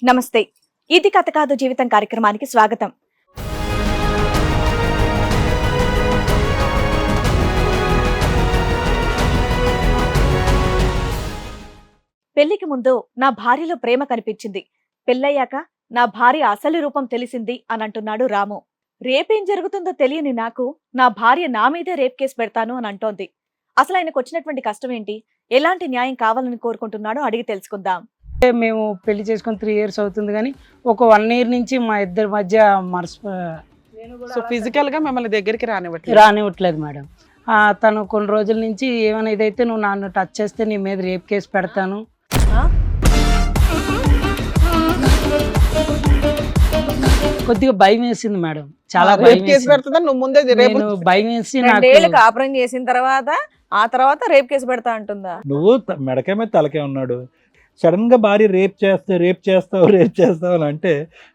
నమస్తే. ఇది కథ కాదు జీవితం కార్యక్రమానికి స్వాగతం. పెళ్లికి ముందు నా భార్యలో ప్రేమ కనిపించింది. పెళ్ళయ్యాక నా భార్య అసలు రూపం తెలిసింది అని అంటున్నాడు రాము. రేపేం జరుగుతుందో తెలియని నాకు నా భార్య నా మీదే రేప్ కేసు పెడతాను అని అంటోంది. అసలు ఆయనకు వచ్చినటువంటి కష్టం ఏంటి, ఎలాంటి న్యాయం కావాలని కోరుకుంటున్నాడో అడిగి తెలుసుకుందాం. మేము పెళ్లి చేసుకొని 3 years అవుతుంది, కానీ ఒక 1 year నుంచి మా ఇద్దరి మధ్య సో ఫిజికల్ గా మిమ్మల్ని దగ్గరికి రానివ్వట్లేదు మేడం. తను కొన్ని రోజుల నుంచి ఏమైనా ఇదైతే నువ్వు నన్ను టచ్ చేస్తే నీ మీద రేప్ కేసు పెడతాను. కొద్దిగా భయం వేసింది మేడం, చాలా భయం భయం వేసి నాకు కాపురం చేసిన తర్వాత ఆ తర్వాత రేప్ కేసు పెడతా అంటుందా? నువ్వు మెడకే మీద తలకే ఉన్నాడు, సడన్ గా భార్య రేప్ చేస్తావు అని అంటే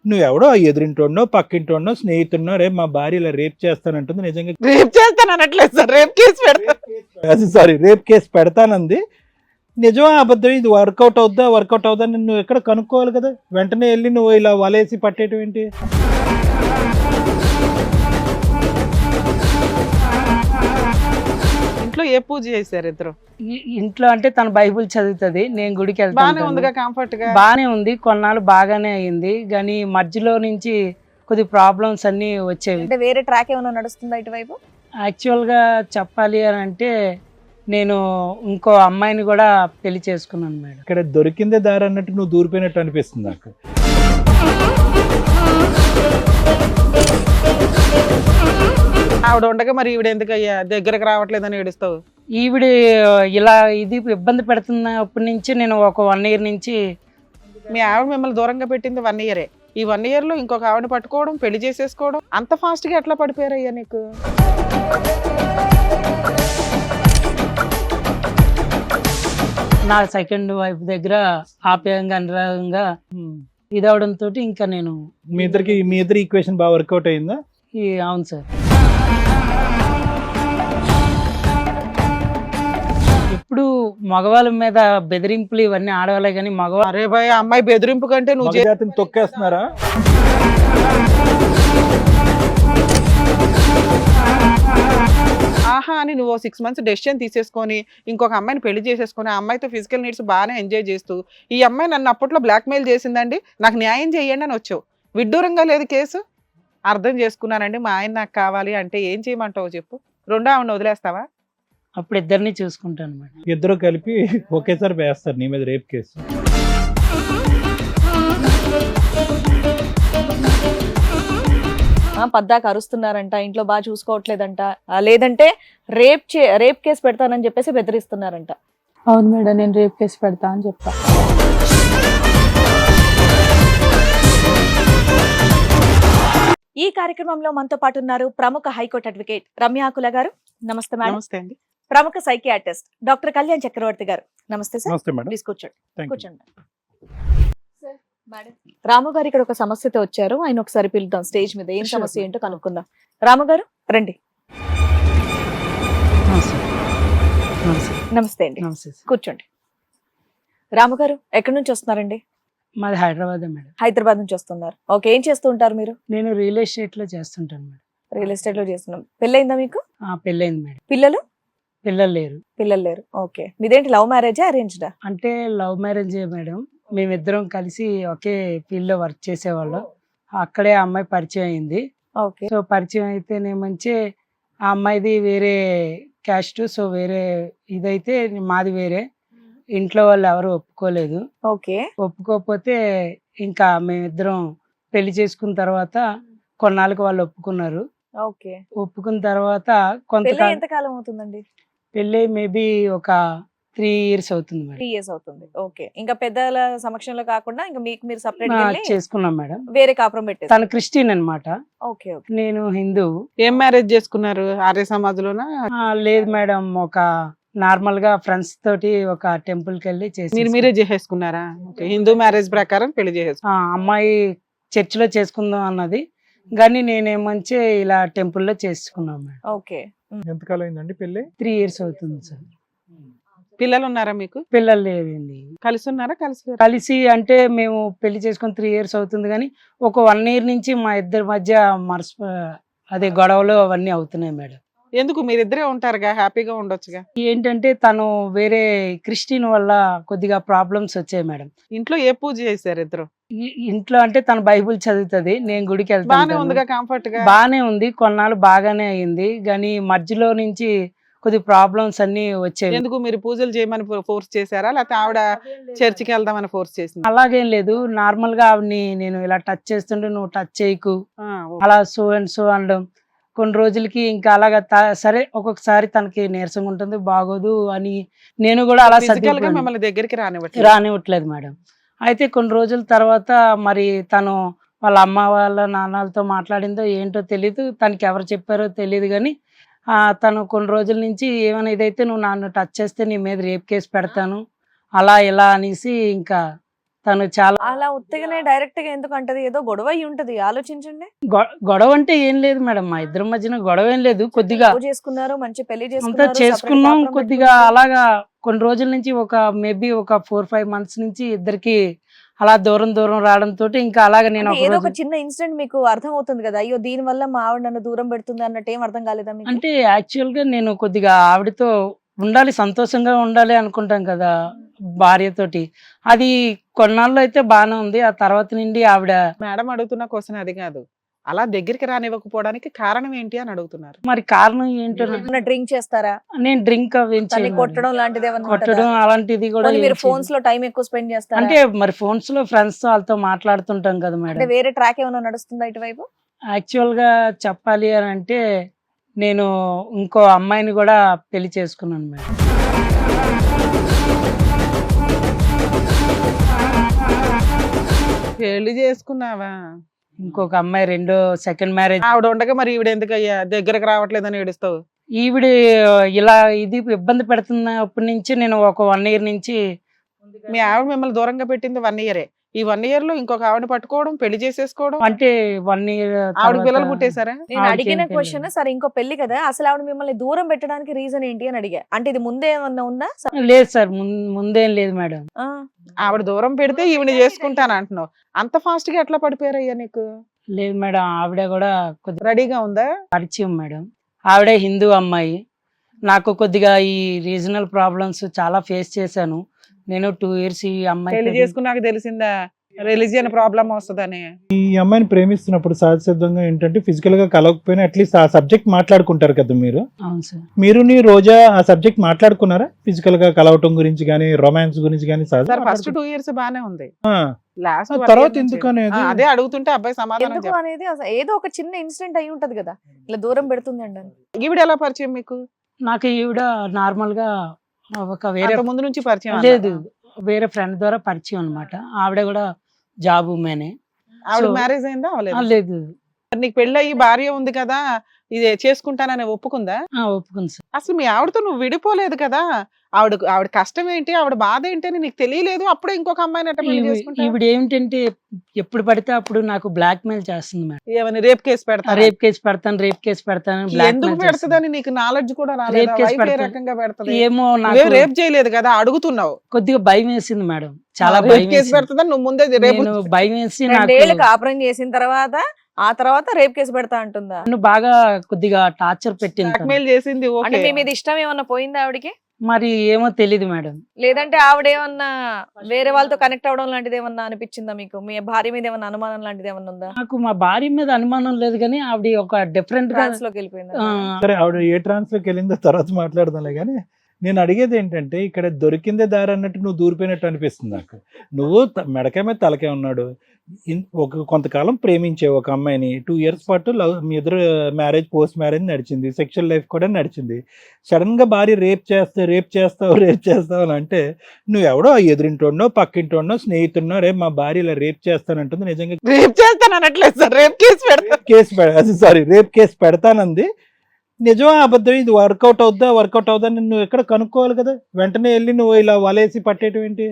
నువ్వెవడో ఎదురింటోడో పక్కింటోడో స్నేహితుడినో రేపు మా భార్య ఇలా రేప్ చేస్తానంటుంది. నిజంగా రేప్ చేస్తాను అనట్లేదు సార్, రేప్ కేసు పెడతానంది. నిజమా అబద్ధం, ఇది వర్కౌట్ అవుద్దా నువ్వు ఎక్కడ కనుక్కోవాలి కదా. వెంటనే వెళ్ళి నువ్వు ఇలా వలేసి పట్టేయటం ఏంటి? ఇంట్లో ఏ పూజ చేశారు ఇద్దరు? ఇంట్లో అంటే తన బైబుల్ చదువుతుంది, నేను గుడికి వెళ్తాను. కంఫర్ట్ గా బాగానే ఉంది, కొన్నాళ్ళు బాగానే అయింది, కానీ మధ్యలో నుంచి కొద్ది ప్రాబ్లమ్స్ అన్ని వచ్చేవి. అంటే వేరే ట్రాక్ ఏమైనా నడుస్తుందా ఇటువైపు? యాక్చువల్గా చెప్పాలి అని అంటే నేను ఇంకో అమ్మాయిని కూడా పెళ్లి చేసుకున్నాను మేడం. ఇక్కడ దొరికిందే దారి అన్నట్టు నువ్వు దూరిపోయినట్టు అనిపిస్తుంది నాకు. ఆవిడ ఉండగా మరి ఈవిడ ఎందుకు అయ్యా దగ్గరకు రావట్లేదని ఏడుస్తావు? ఈవిడ ఇలా ఇది ఇబ్బంది పెడుతున్నప్పటి నుంచి నేను ఒక 1 year నుంచి. మీ ఆవిడ మిమ్మల్ని దూరంగా పెట్టింది 1 year. ఈ 1 year లో ఇంకొక ఆవిడ పట్టుకోవడం, పెళ్లి చేసేసుకోవడం, అంత ఫాస్ట్ గా ఎట్లా పడిపోయారయ్యా నీకు? నా సెకండ్ వైఫ్ దగ్గర ఆప్యాయంగా అనురాగంగా ఇదవడంతో ఇంకా నేను మీ ఇద్దరి ఈక్వేషన్ బాగా వర్కౌట్ అయిందా? అవును సార్. ఇప్పుడు మగవాళ్ళ మీద బెదిరింపులు ఇవన్నీ ఆడవాళ్ళే, కానీ మగవాళ్ళు అరే భయ అమ్మాయి బెదిరింపు కంటే నువ్వు జాతిని తొక్కేస్తున్నారా? ఆహా అని నువ్వు 6 months డెసిషన్ తీసేసుకొని ఇంకొక అమ్మాయిని పెళ్లి చేసేసుకొని ఆ అమ్మాయితో ఫిజికల్ నీడ్స్ బాగానే ఎంజాయ్ చేస్తూ ఈ అమ్మాయి నన్ను అప్పట్లో బ్లాక్మెయిల్ చేసిందండి, నాకు న్యాయం చేయండి అని వచ్చావు. విడ్డూరంగా లేదు కేసు. అర్థం చేసుకున్నానండి, మా ఆయన నాకు కావాలి అంటే ఏం చేయమంటావు చెప్పు? రెండో ఆవిడ వదిలేస్తావా? అప్పుడు ఇద్దరిని చూసుకుంటాను మేడం. ఇద్దరు కలిపి ఒకేసారి వేస్తారు నీ మీద రేప్ కేసు. పద్దాక అరుస్తున్నారంట, ఇంట్లో బాగా చూసుకోవట్లేదంట, లేదంటే రేప్ కేసు పెడతానని చెప్పేసి బెదిరిస్తున్నారంట. అవును మేడం, నేను రేప్ కేసు పెడతా అని చెప్పా. ఈ కార్యక్రమంలో మనతో పాటు ఉన్నారు ప్రముఖ హైకోర్టు అడ్వకేట్ రమ్య ఆకుల గారు. నమస్తే మేడం. నమస్తే అండి. ప్రముఖ సైకియాట్రిస్ట్ డాక్టర్ కళ్యాణ్ చక్రవర్తి గారు. నమస్తే సార్. నమస్తే మేడం. ప్లీజ్ కూర్చోండి. థాంక్యూ. కూర్చోండి మేడం. రాము గారు ఇక్కడ ఒక సమస్యతో వచ్చారు, ఆయన ఒకసారి పిలుద్దాం స్టేజ్ మీద. ఏం సమస్య ఏంటో కనుక్కుందాం. రాము గారు రండి. నమస్తే అండి, కూర్చోండి. రాము గారు ఎక్కడి నుంచి వస్తున్నారండి? మాది హైదరాబాద్ మేడం. హైదరాబాద్ నుంచి వస్తున్నారు. ఓకే, ఏం చేస్తూ ఉంటారు మీరు? నేను రియల్ ఎస్టేట్ లో చేస్తుంటాను మేడం. రియల్ ఎస్టేట్ లో చేస్తున్నాం. పెళ్ళయిందా మీకు? పెళ్ళైంది మేడం. పిల్లలు? పిల్లలు లేరు. ఓకే, మీదేంటి లవ్ మ్యారేజా అరేంజ్డా? అంటే లవ్ మ్యారేజ్ మేడం. మేమిద్దరం కలిసి ఒకే ఫీల్డ్ లో వర్క్ చేసేవాళ్ళం. అక్కడే ఆ అమ్మాయి పరిచయం అయింది. ఓకే. సో పరిచయం అయితేనేమంచి ఆ అమ్మాయిది వేరే క్యాస్ట్, సో వేరే ఇదైతే మాది వేరే. ఇంట్లో వాళ్ళు ఎవరు ఒప్పుకోలేదు. ఓకే. ఒప్పుకోకపోతే ఇంకా మేమిద్దరం పెళ్లి చేసుకున్న తర్వాత కొన్నాళ్ళకి వాళ్ళు ఒప్పుకున్నారు. ఓకే. ఒప్పుకున్న తర్వాత ఎంతకాలం అవుతుందండి? పెళ్ళి మేబీ ఒక 3 years అవుతుంది మేడం. 3 years అవుతుంది. ఓకే. ఇంకా పెద్దల సమక్షంలో కాకుండా ఇంకా మీకు మీరు సెపరేట్ చేసుకున్నాం మేడం. వేరే కాపురం పెట్టేది. తను క్రిస్టియన్ అన్నమాట. ఓకే. నేను హిందూ. ఏం మ్యారేజ్ చేసుకున్నారు? ఆర్య సమాజ్లోనా? లేదు మేడం, ఒక నార్మల్ గా ఫ్రెండ్స్ తోటి ఒక టెంపుల్ కి వెళ్ళి చేసి మీరే చేసేసుకున్నారా? హిందూ మ్యారేజ్ ప్రకారం పెళ్లి చేసేసుకున్నా. అమ్మాయి చర్చ్ లో చేసుకుందాం అన్నది, కానీ నేనేమంచి ఇలా టెంపుల్ లో చేసుకున్నాం మేడం. ఓకే. ఎంతకాలం అయిందండి పెళ్లి? 3 years అవుతుంది సార్. పిల్లలు ఉన్నారా మీకు? పిల్లలు లేదండి. కలిసి ఉన్నారా? కలిసి కలిసి అంటే మేము పెళ్లి చేసుకొని 3 years అవుతుంది కానీ ఒక 1 year నుంచి మా ఇద్దరి మధ్య అదే గొడవలు అవన్నీ అవుతున్నాయి మేడం. ఎందుకు? మీరిద్దరే ఉంటారుగా, హ్యాపీగా ఉండొచ్చుగా. ఏంటంటే తను వేరే క్రిస్టియన్ వల్ల కొద్దిగా ప్రాబ్లమ్స్ వచ్చాయి మేడం. ఇంట్లో ఏ పూజ చేశారు ఇద్దరు? ఇంట్లో అంటే తను బైబిల్ చదువుతుంది, నేను గుడికి బానే వెళ్తాను. ఉందిగా, కంఫర్ట్ గా బానే ఉంది, కొన్నాళ్ళు బాగానే అయింది కానీ మధ్యలో నుంచి కొద్ది ప్రాబ్లమ్స్ అన్ని వచ్చాయి. ఎందుకు? మీరు పూజలు చేయమని ఫోర్స్ చేశారా, లేకపోతే ఆవిడ చర్చికి వెళ్దామని ఫోర్స్ చేసింది? అలాగేం లేదు, నార్మల్ గా ఆవిడని నేను ఇలా టచ్ చేస్తుంటే నువ్వు టచ్ చేయకు ఓకే. అలా సో అండ్ సో అనడం. కొన్ని రోజులకి ఇంకా అలాగా సరే ఒక్కొక్కసారి తనకి నీరసంగా ఉంటుంది, బాగోదు అని నేను కూడా అలా ఫిజికల్ గా మిమ్మల్ని దగ్గరికి రానివ్వట్లేదు. రానివ్వట్లేదు మేడం. అయితే కొన్ని రోజుల తర్వాత మరి తను వాళ్ళ అమ్మ వాళ్ళ నాన్నలతో మాట్లాడిందో ఏంటో తెలీదు, తనకి ఎవరు చెప్పారో తెలియదు కానీ తను కొన్ని రోజుల నుంచి ఏమైనా ఇదైతే నువ్వు నన్ను టచ్ చేస్తే నీ మీద రేప్ కేసు పెడతాను అలా ఇలా అనేసి ఇంకా తను చాలా అలా ఉత్తగానే డైరెక్ట్ గా ఎందుకు అంటది? ఏదో గొడవ అయి ఉంటది, ఆలోచించండి. గొడవ అంటే ఏం లేదు మేడం, మా ఇద్దరి మధ్యన గొడవ ఏం లేదు. కొద్దిగా లవ్ చేసుకున్నారు, మంచి పెళ్లి అంతా చేసుకున్నారు, చేసుకున్నాం. separate కొద్దిగా కాపురం అలాగా కొన్ని రోజుల నుంచి మేబీ ఒక 4-5 months నుంచి ఇద్దరికి అలా దూరం రావడంతో ఇంకా అలాగా నేను అంటే ఒక ఏదో ఒక రోజు చిన్న ఇన్సిడెంట్ మీకు అర్థం అవుతుంది కదా, అయ్యో దీని వల్ల మా ఆవిడ నన్ను దూరం పెడుతుంది అన్నట్టు ఏం అర్థం కాలేదా మీకు? అంటే యాక్చువల్ గా నేను కొద్దిగా ఆవిడతో ఉండాలి, సంతోషంగా ఉండాలి అనుకుంటాం కదా భార్యతోటి. అది కొన్నాళ్ళు అయితే బాగానే ఉంది, ఆ తర్వాత నుండి ఆవిడ మేడం అడుగుతున్న క్వశ్చన్ అది కాదు, అలా దగ్గరికి రానివ్వకపోవడానికి కారణం ఏంటి అని అడుగుతున్నారు. మరి కారణం ఏంటో ఏమన్నా డ్రింక్ చేస్తారా? నేను డ్రింక్ అవి ఏం తన్ని చేయను. కొట్టడం లాంటిది ఏమన్నా కొట్టడం ఉంటుందా? అలాంటిది కూడా పోనీ ఏం మీరు చేయను. ఫోన్స్ లో టైం ఎక్కువ స్పెండ్ చేస్తారా? అంటే మరి ఫోన్స్ లో ఫ్రెండ్స్ తో వాళ్ళతో మాట్లాడుతుంటాం కదా అంటే మేడం. వేరే ట్రాక్ ఏమైనా నడుస్తుందా ఇటువైపు? యాక్చువల్ గా చెప్పాలి అని అంటే నేను ఇంకో అమ్మాయిని కూడా పెళ్లి చేసుకున్నాను మేడం. పెళ్లి చేసుకున్నావా? ఇంకొక అమ్మాయి సెకండ్ మ్యారేజ్. ఆవిడ ఉండగా మరి ఈవిడ ఎందుకు అయ్యా దగ్గరకు రావట్లేదని ఏడుస్తావు? ఈవిడ ఇలా ఇది ఇబ్బంది పెడుతున్నప్పటి నుంచి నేను ఒక 1 year నుంచి మీ ఆవిడ మిమ్మల్ని దూరంగా పెట్టింది 1 year. ఈ 1 year లో ఇంకొక ఆవిడ పట్టుకోవడం, పెళ్లి చేసేసుకోవడం. అంటే 1 year ఆవిడ పిల్లలు పుట్టేశారా? నేను ఆవిడకి అడిగిన ఏం క్వశ్చన్ సరే ఇంకో పెళ్లి కదా, అసలు ఆవిడ మిమ్మల్ని దూరం పెట్టడానికి రీజన్ ఏంటి అని అడిగా. అంటే ఇది ముందే ఏమన్నా ఉందా? లేదు సార్, ముందేం లేదు మేడం. ఆ, ఆవిడ దూరం పెడితే ఈవిడ చేసుకుంటాను అంటున్నావు. అంత ఫాస్ట్ గా ఎట్లా పడిపోయారయ్యా నీకు? లేదు మేడం, ఆవిడ కూడా కొద్దిగా రెడీగా ఉందా? పరిచయం మేడం. ఆవిడే హిందూ అమ్మాయి. నాకు కొద్దిగా ఈ రీజనల్ ప్రాబ్లమ్స్ చాలా ఫేస్ చేశాను నేను. 2 years ఈ పెళ్లి అమ్మాయి చేసుకున్నాక తెలిసిందా రిలీజియన్ ప్రాబ్లం వస్తుందని? ఈ అమ్మాయిని ప్రేమిస్తున్నప్పుడు సహజసిద్ధంగా ఏంటంటే ఫిజికల్ గా కలవకపోయినా అట్లీస్ట్ ఆ సబ్జెక్ట్ మాట్లాడుకుంటారు కదా మీరు. అవును సార్. మీరు నీ రోజా ఆ సబ్జెక్ట్ మాట్లాడుకున్నారా? ఫిజికల్ గా కలవటం గురించి కానీ రొమాన్స్ గురించి కానీ ఫస్ట్ 2 years బానే ఉంది. లాస్ట్ తర్వాత ఎందుకు అనేది అదే అడుగుతుంటే అబ్బాయి సమాధానం ఎందుకు చెప్పు. అనేది అసలు ఏదో ఒక చిన్న ఇన్సిడెంట్ అయి ఉంటది కదా, ఇలా దూరం పెడుతుంది అండి. ఈవిడ ఎలా పరిచయం మీకు? నాకు ఈవిడ నార్మల్ గా ఒక వేరే అంత ముందు నుంచి పరిచయం? లేదు, వేరే ఫ్రెండ్ ద్వారా పరిచయం అన్నమాట. ఆవిడ కూడా జాబ్ ఉమెనే. ఆవిడ So- మ్యారేజ్ అయిందా? అవ్వలేదు. లేదు, నీకు పెళ్ళి అయ్యి భార్య ఉంది కదా, ఇది చేసుకుంటానని ఒప్పుకుందా? ఒప్పుకుంది సార్. అసలు మీ ఆవిడతో నువ్వు విడిపోలేదు కదా, ఆవిడ కష్టం ఏంటి, ఆవిడ బాధ ఏంటి అని నీకు తెలియలేదు. అప్పుడే ఇంకొక అమ్మాయిని అట్ట పెళ్లి చేసుకుంటావు? ఈవిడ ఏమిటంటే ఎప్పుడు పడితే అప్పుడు నాకు బ్లాక్ మెయిల్ చేస్తుంది మేడం. ఏమని రేప్ కేసు పెడతా? రేప్ కేసు పెడతాను ఎందుకు పెడుతుందని నీకు నాలెడ్జ్ కూడా రాలేదు? రేప్ కేసు వైఫ్ ఏ పెడతాను. రకంగా పెడతది? ఏమో నువ్వేం నాకు రేప్ చేయలేదు కదా, అడుగుతున్నావు. కొద్దిగా భయం వేసింది మేడం, చాలా రేప్ భయం కేసు వేసింది. పెడతదని నువ్వు ముందే రేపు నేను భయం వేసి 2 ఏళ్ళు నాకు కాపురం చేసిన తర్వాత ఆ తర్వాత రేప్ కేసు పెడతా అంటుందా? నన్ను బాగా కొద్దిగా టార్చర్ పెట్టింది తను. బ్లాక్మెయిల్ చేసింది. అంటే ఓకే, మీ మీద ఇష్టం ఏమన్నా పోయిందా ఆవిడకి? మరి ఏమో తెలీదు మేడం. లేదంటే ఆవిడ ఏమన్నా వేరే వాళ్ళతో కనెక్ట్ అవడం లాంటిది ఏమన్నా అనిపించిందా మీకు? మీ భార్య మీద ఏమన్నా అనుమానం లాంటిది ఏమన్నా ఉందా? నాకు మా భార్య మీద అనుమానం లేదు కానీ ఆవిడ ఒక డిఫరెంట్ గా ట్రాన్స్ లోకి వెళ్ళిపోయిందా? సరే ఆవిడ ఏ ట్రాన్స్ లోకి వెళ్ళిందో తర్వాత మాట్లాడదాంలే కానీ నేను అడిగేది ఏంటంటే ఇక్కడ దొరికిందే దారి అన్నట్టు నువ్వు దూరిపోయినట్టు అనిపిస్తుంది నాకు. నువ్వు మెడకాయ మీద తలకే ఉన్నాడు. కొంతకాలం ప్రేమించే ఒక అమ్మాయిని 2 years పాటు మీ ఇద్దరు మ్యారేజ్ పోస్ట్ మ్యారేజ్ నడిచింది, సెక్షువల్ లైఫ్ కూడా నడిచింది. సడన్ గా భార్య రేప్ చేస్తావు అని అంటే నువ్వెవడో ఎదురింటోడో పక్కింటోడో స్నేహితుడినో రేపు మా భార్య ఇలా రేప్ చేస్తానంటుంది. నిజంగా రేప్ చేస్తాను అనట్లేదు సార్, రేప్ కేసు పెడతా. రేప్ కేసు పెడతానంది. నిజమా అబద్ధం? ఇది వర్కౌట్ అవుద్దా నువ్వు ఎక్కడ కనుక్కోవాలి కదా. వెంటనే వెళ్ళి నువ్వు ఇలా వలేసి పట్టేయటం ఏంటి?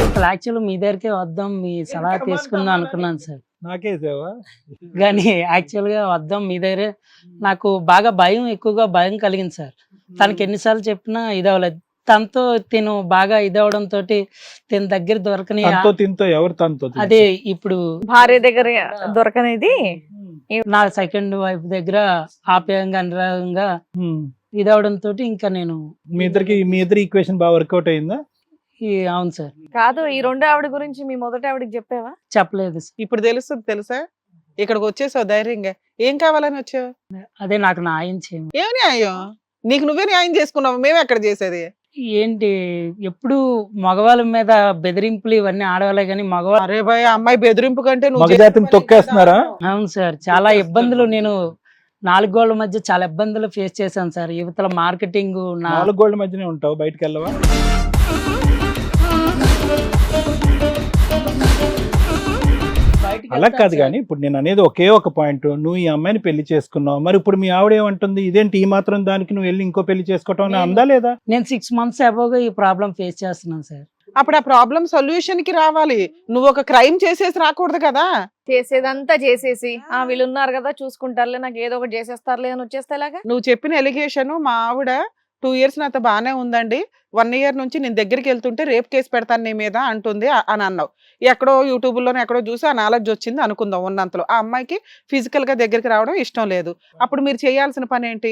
అసలు యాక్చువల్ మీ దగ్గరికే వద్దాం, మీ సలహా తీసుకుందాం అనుకున్నాను సార్. నాకేసావా? కానీ యాక్చువల్గా వద్దాం మీ దగ్గరే. నాకు బాగా ఎక్కువగా భయం కలిగింది సార్. తనకి ఎన్నిసార్లు చెప్పినా ఇది అవ్వలేదు. తనతో తిను బాగా ఇదవడంతో తిన దగ్గర దొరకని తనతో తింతో ఎవరు తనతో తింతో? అదే ఇప్పుడు భార్య దగ్గర దొరకనేది నా సెకండ్ వైఫ్ దగ్గర ఆప్యాయంగా అనురాగంగా ఉమ్. ఇదవడంతో ఇంకా నేను మీ ఇద్దరి ఈక్వేషన్ బాగా వర్కౌట్ అయిందా? అవును సార్. కాదు, ఈ రెండో ఆవిడ గురించి మీ మొదటి ఆవిడకి చెప్పావా? చెప్పలేదు సార్. ఇప్పుడు తెలుస్తుంది తెలుసా? ఇక్కడికి వచ్చేసావు ధైర్యంగా. ఏం కావాలని వచ్చావు? అదే నాకు న్యాయం చేయండి. ఏం న్యాయం? నీకు నువ్వే న్యాయం చేసుకున్నావు, మేము ఎక్కడ చేసేది? ఏంటి ఎప్పుడు మగవాళ్ళ మీద బెదిరింపులు ఇవన్నీ ఆడవాళ్ళే కానీ మగవాళ్ళు. అరే భయ్, అమ్మాయి బెదిరింపు కంటే నువ్వు మగజాతిని చేసే పని తొక్కేస్తున్నారా? కదా. అవును సార్, చాలా ఇబ్బందులు నేను 4 గోళ్ల మధ్య చాలా ఇబ్బందులు ఫేస్ చేశాను సార్. యువతల మార్కెటింగ్ నా 4 గోళ్ల మధ్యనే ఉంటావు, బయటకు వెళ్ళవా? అలా కాదు కానీ ఇప్పుడు నేను అనేది ఒకే ఒక పాయింట్. నువ్వు ఈ అమ్మాయిని పెళ్లి చేసుకున్నావు, మరి ఇప్పుడు మీ ఆవిడ ఏమంటుంది? ఇదేంటి ఈ మాత్రం దానికి నువ్వు వెళ్ళి ఇంకో పెళ్లి చేసుకోవటం అని అందా లేదా? నేను 6 months అబోగా ఈ ప్రాబ్లం ఫేస్ చేస్తున్నాను సార్. అప్పుడు ఆ ప్రాబ్లం సొల్యూషన్ కి రావాలి. నువ్వు ఒక క్రైమ్ చేసేసి రాకూడదు కదా. చేసేదంతా చేసేసి వీళ్ళు ఉన్నారు కదా చూసుకుంటారులే, నాకు ఏదో ఒకటి చేసేస్తారులే అని వచ్చేస్తేలాగా. నువ్వు చెప్పిన ఎలిగేషన్, మా ఆవిడ 2 years నాతో బాగానే ఉందండి, 1 year నుంచి నేను దగ్గరికి వెళ్తుంటే రేప్ కేసు పెడతాను నీ మీద అంటుంది అని అన్నావు. ఎక్కడో యూట్యూబ్లోనే ఎక్కడో చూసి ఆ నాలెడ్జ్ వచ్చింది అనుకుందాం ఉన్నంతలో. ఆ అమ్మాయికి ఫిజికల్ గా దగ్గరికి రావడం ఇష్టం లేదు. అప్పుడు మీరు చేయాల్సిన పని ఏంటి?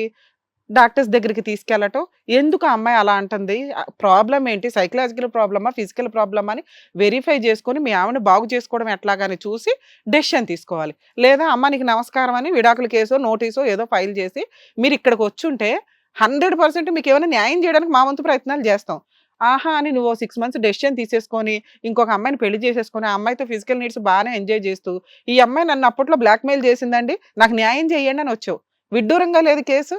డాక్టర్స్ దగ్గరికి తీసుకెళ్ళటం. ఎందుకు ఆ అమ్మాయి అలా అంటుంది, ప్రాబ్లం ఏంటి, సైకలాజికల్ ప్రాబ్లమా ఫిజికల్ ప్రాబ్లమా అని వెరిఫై చేసుకొని మీ ఆవిడని బాగు చేసుకోవడం ఎట్లాగాని చూసి డెసిషన్ తీసుకోవాలి. లేదా అమ్మ నీకు నమస్కారం అని విడాకుల కేసో నోటీసో ఏదో ఫైల్ చేసి మీరు ఇక్కడికి వచ్చుంటే 100% మీకు ఏమైనా న్యాయం చేయడానికి మా వంతు ప్రయత్నాలు చేస్తాం. ఆహా అని నువ్వు 6 months డెసిషన్ తీసేసుకొని ఇంకొక అమ్మాయిని పెళ్లి చేసేసుకొని ఆ అమ్మాయితో ఫిజికల్ నీడ్స్ బాగానే ఎంజాయ్ చేస్తూ ఈ అమ్మాయి నన్ను అప్పట్లో బ్లాక్మెయిల్ చేసిందండి, నాకు న్యాయం చేయండి అని వచ్చావు. విడ్డూరంగా లేదు కేసు.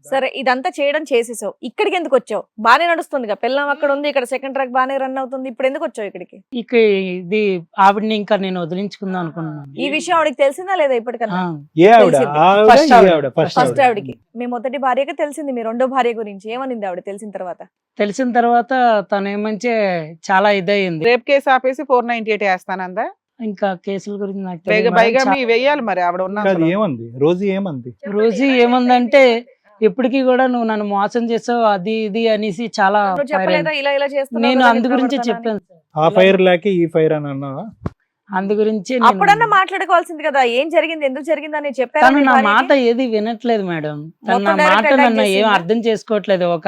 సరే, ఇదంతా చేయడం చేసేసావు, ఇక్కడికి ఎందుకు వచ్చావు? బానే నడుస్తుంది, పెళ్ళం అక్కడ ఉంది, ఇక్కడ సెకండ్ ట్రాక్ బానే రన్ అవుతుంది, ఇప్పుడు ఎందుకు వచ్చావు ఇక్కడికి? ఇక ఇది ఆవిడని ఇంకా నేను వదిలించుకుందాం అనుకున్నాను. ఈ విషయం ఆవిడకి తెలిసిందా లేదా ఇప్పటికన్నా? ఏ ఆవిడ? తెలిసింది. ఆవిడ, First ఈ ఆవిడ. ఆవిడ, first ఫస్ట్ ఆవిడ. ఆవిడకి మీ మొదటి భార్యకి తెలిసింది, మీ రెండో భార్య గురించి ఏమనింది ఆవిడ తెలిసిన తర్వాత? తెలిసిన తర్వాత తను ఏమంటే చాలా ఇదయింది. రేప్ కేసు ఆపేసి 498 వేస్తానందా? ఇంకా కేసుల గురించి నాకు పైగా తెలియదు పైగా మేడం. మీ వెయ్యాలి మరి ఆవిడ ఉన్న కాదు, ఏమంది రోజు? ఏమంది? రోజు ఏముందంటే ఎప్పటికీ కూడా నువ్వు నన్ను మోసం చేసావు అది ఇది అనేసి చాలా నువ్వు ఫైర్ చెప్పలేదా అయింది. ఇలా ఇలా చేస్తున్నావు నేను కదా, అందు ఇట్లా గురించి పడతానని? చెప్పాను సార్. ఆ ఫైర్ లేక ఈ ఫైర్ అని అన్నావా? అందు గురించి అప్పుడన్నా మాట్లాడుకోవాల్సింది కదా, ఏం జరిగింది ఎందుకు జరిగింది అని చెప్పారు. తను నా మాట ఏది వినట్లేదు మేడం. తను నా మొత్తం direct మాట attack నన్ను ఏం చేసిందా? అర్థం చేసుకోవట్లేదు. ఒక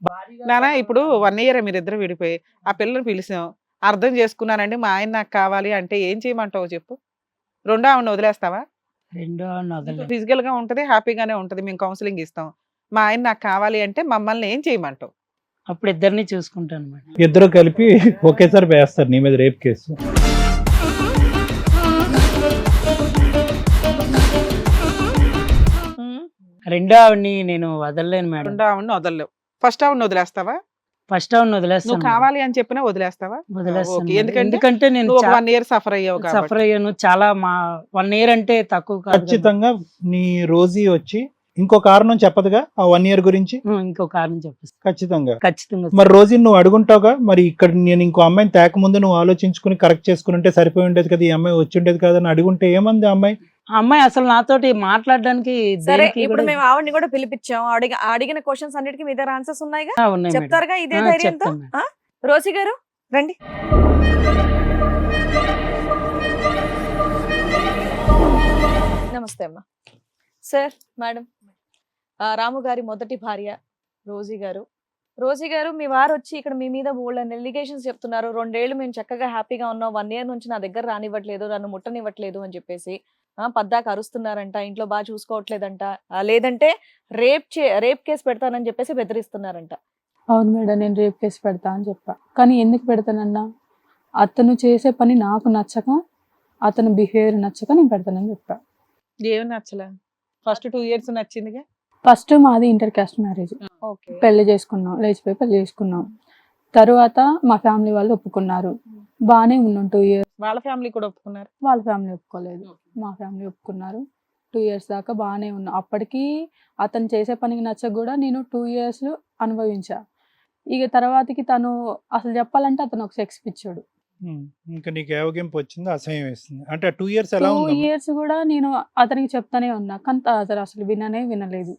భార్యగా నానా ఇప్పుడు 1 year మీరిద్దరు విడిపోయి ఆ పిల్లని పిలిచాం, అర్థం చేసుకున్నానండి మా ఆయన నాకు కావాలి అంటే ఏం చేయమంటావు చెప్పు? రెండో ఆవిడని వదిలేస్తావా? రెండో ఆవిడని వదలలేదు. ఫిజికల్ గా ఉంటది, హ్యాపీగానే ఉంటది, మేము కౌన్సిలింగ్ ఇస్తాం. మా ఆయన నాకు కావాలి అంటే మమ్మల్ని ఏం చేయమంటావు? అప్పుడు ఇద్దరిని చూసుకుంటాను మేడం. ఇద్దరు కలిపి ఒకేసారి వేస్తారు నీ మీద రేప్ కేసు. ఉమ్. రెండో ఆవిడని నేను వదలలేను మేడం. రెండో ఆవిడని వదలలేవు, ఫస్ట్ ఆవిడని వదిలేస్తావా? ఫస్ట్ ఆవిడని నువ్వు వదిలేస్తాను మేడం. కావాలి అని చెప్పినా వదిలేస్తావా? వదిలేస్తాను ఓకే. మేడం. ఎందుకంటే ఎందుకంటే నేను నువ్వు 1 year సఫర్ అయ్యావు కాబట్టి. సఫర్ అయ్యాను చాలా. మా 1 year అంటే తక్కువ కాదు కదా. ఖచ్చితంగా నీ రోజీ వచ్చి ఇంకో కారణం చెప్పదుగా ఆ 1 year గురించి? ఇంకో కారణం చెప్పేస్తాను ఖచ్చితంగా. ఖచ్చితంగా. మరి రోజీ నువ్వు అడుగుంటావుగా, మరి ఇక్కడ నేను ఇంకో అమ్మాయిని తేకముందు నువ్వు ఆలోచించుకుని కరెక్ట్ చేసుకుని ఉంటే సరిపోయి ఉండేది కదా, ఈ అమ్మాయి వచ్చి ఉండేది కదా అని అడుగుంటే ఏమంది ఆ అమ్మాయి? ఆ అమ్మాయి అసలు నాతోటి మాట్లాడడానికి సరే, దేనికి ఇప్పుడు కూడా- మేము ఆవిడని కూడా పిలిపించాం, అడిగిన క్వశ్చన్స్ అన్నిటికీ మీ దగ్గర ఆన్సర్స్ ఉన్నాయిగా, ఉన్నాయి మేడం. చెప్తారుగా ఇదే ఆ, ధైర్యంతో. చెప్తాను మేడం. రోసి గారు రండి. నమస్తే అమ్మా. సార్, మేడం, రాము గారి మొదటి భార్య రోజీ గారు. రోజీ గారు, మీ వారు వచ్చి ఇక్కడ మీ మీద బోల్డెన్ ఎలిగేషన్స్ చెప్తున్నారు. 2 ఏళ్ళు మేము చక్కగా హ్యాపీగా ఉన్నాం, 1 year నుంచి నా దగ్గర రానివ్వట్లేదు, నన్ను ముట్టనివ్వట్లేదు అని చెప్పేసి పద్దాక అరుస్తున్నారంట, ఇంట్లో బాగా చూసుకోవట్లేదంట, లేదంటే రేప్ కేసు పెడతానని చెప్పేసి బెదిరిస్తున్నారంట. అవును మేడం, నేను రేప్ కేసు పెడతా అని చెప్పా. కానీ ఎందుకు పెడతానన్నా, అతను చేసే పని నాకు నచ్చక, అతను బిహేవియర్ నచ్చక నేను పెడతానని చెప్పా. ఏం నచ్చలే? First 2 years నచ్చిందిగా. ఫస్ట్ మాది ఇంటర్ క్యాస్ట్ మ్యారేజ్, ఓకే. పెళ్లి చేసుకున్నాం, లేచిపోయి పెళ్లి చేసుకున్నాం. తర్వాత మా ఫ్యామిలీ వాళ్ళు ఒప్పుకున్నారు, బాగానే ఉన్నాం 2 years. వాళ్ళ ఫ్యామిలీ కూడా ఒప్పుకున్నారు. వాళ్ళ ఫ్యామిలీ ఒప్పుకోలేదు, మా ఫ్యామిలీ ఒప్పుకున్నారు. 2 years దాకా బాగానే ఉన్నాం. అప్పటికి అతను చేసే పనికి నచ్చక కూడా నేను 2 years అనుభవించా. ఇక తర్వాతకి తను అసలు చెప్పాలంటే అతను ఒక సెక్స్ పిచ్చోడు. ఇంకా నీకు ఏవగింపు వచ్చింది, అసహ్యం వేస్తుంది. అంటే ఆ 2 ఇయర్స్ ఎలా 2 ఉందమ్మా? ఇయర్స్ కూడా నేను అతనికి చెప్తానే ఉన్నా. కానీ అతను అసలు వినలేదు.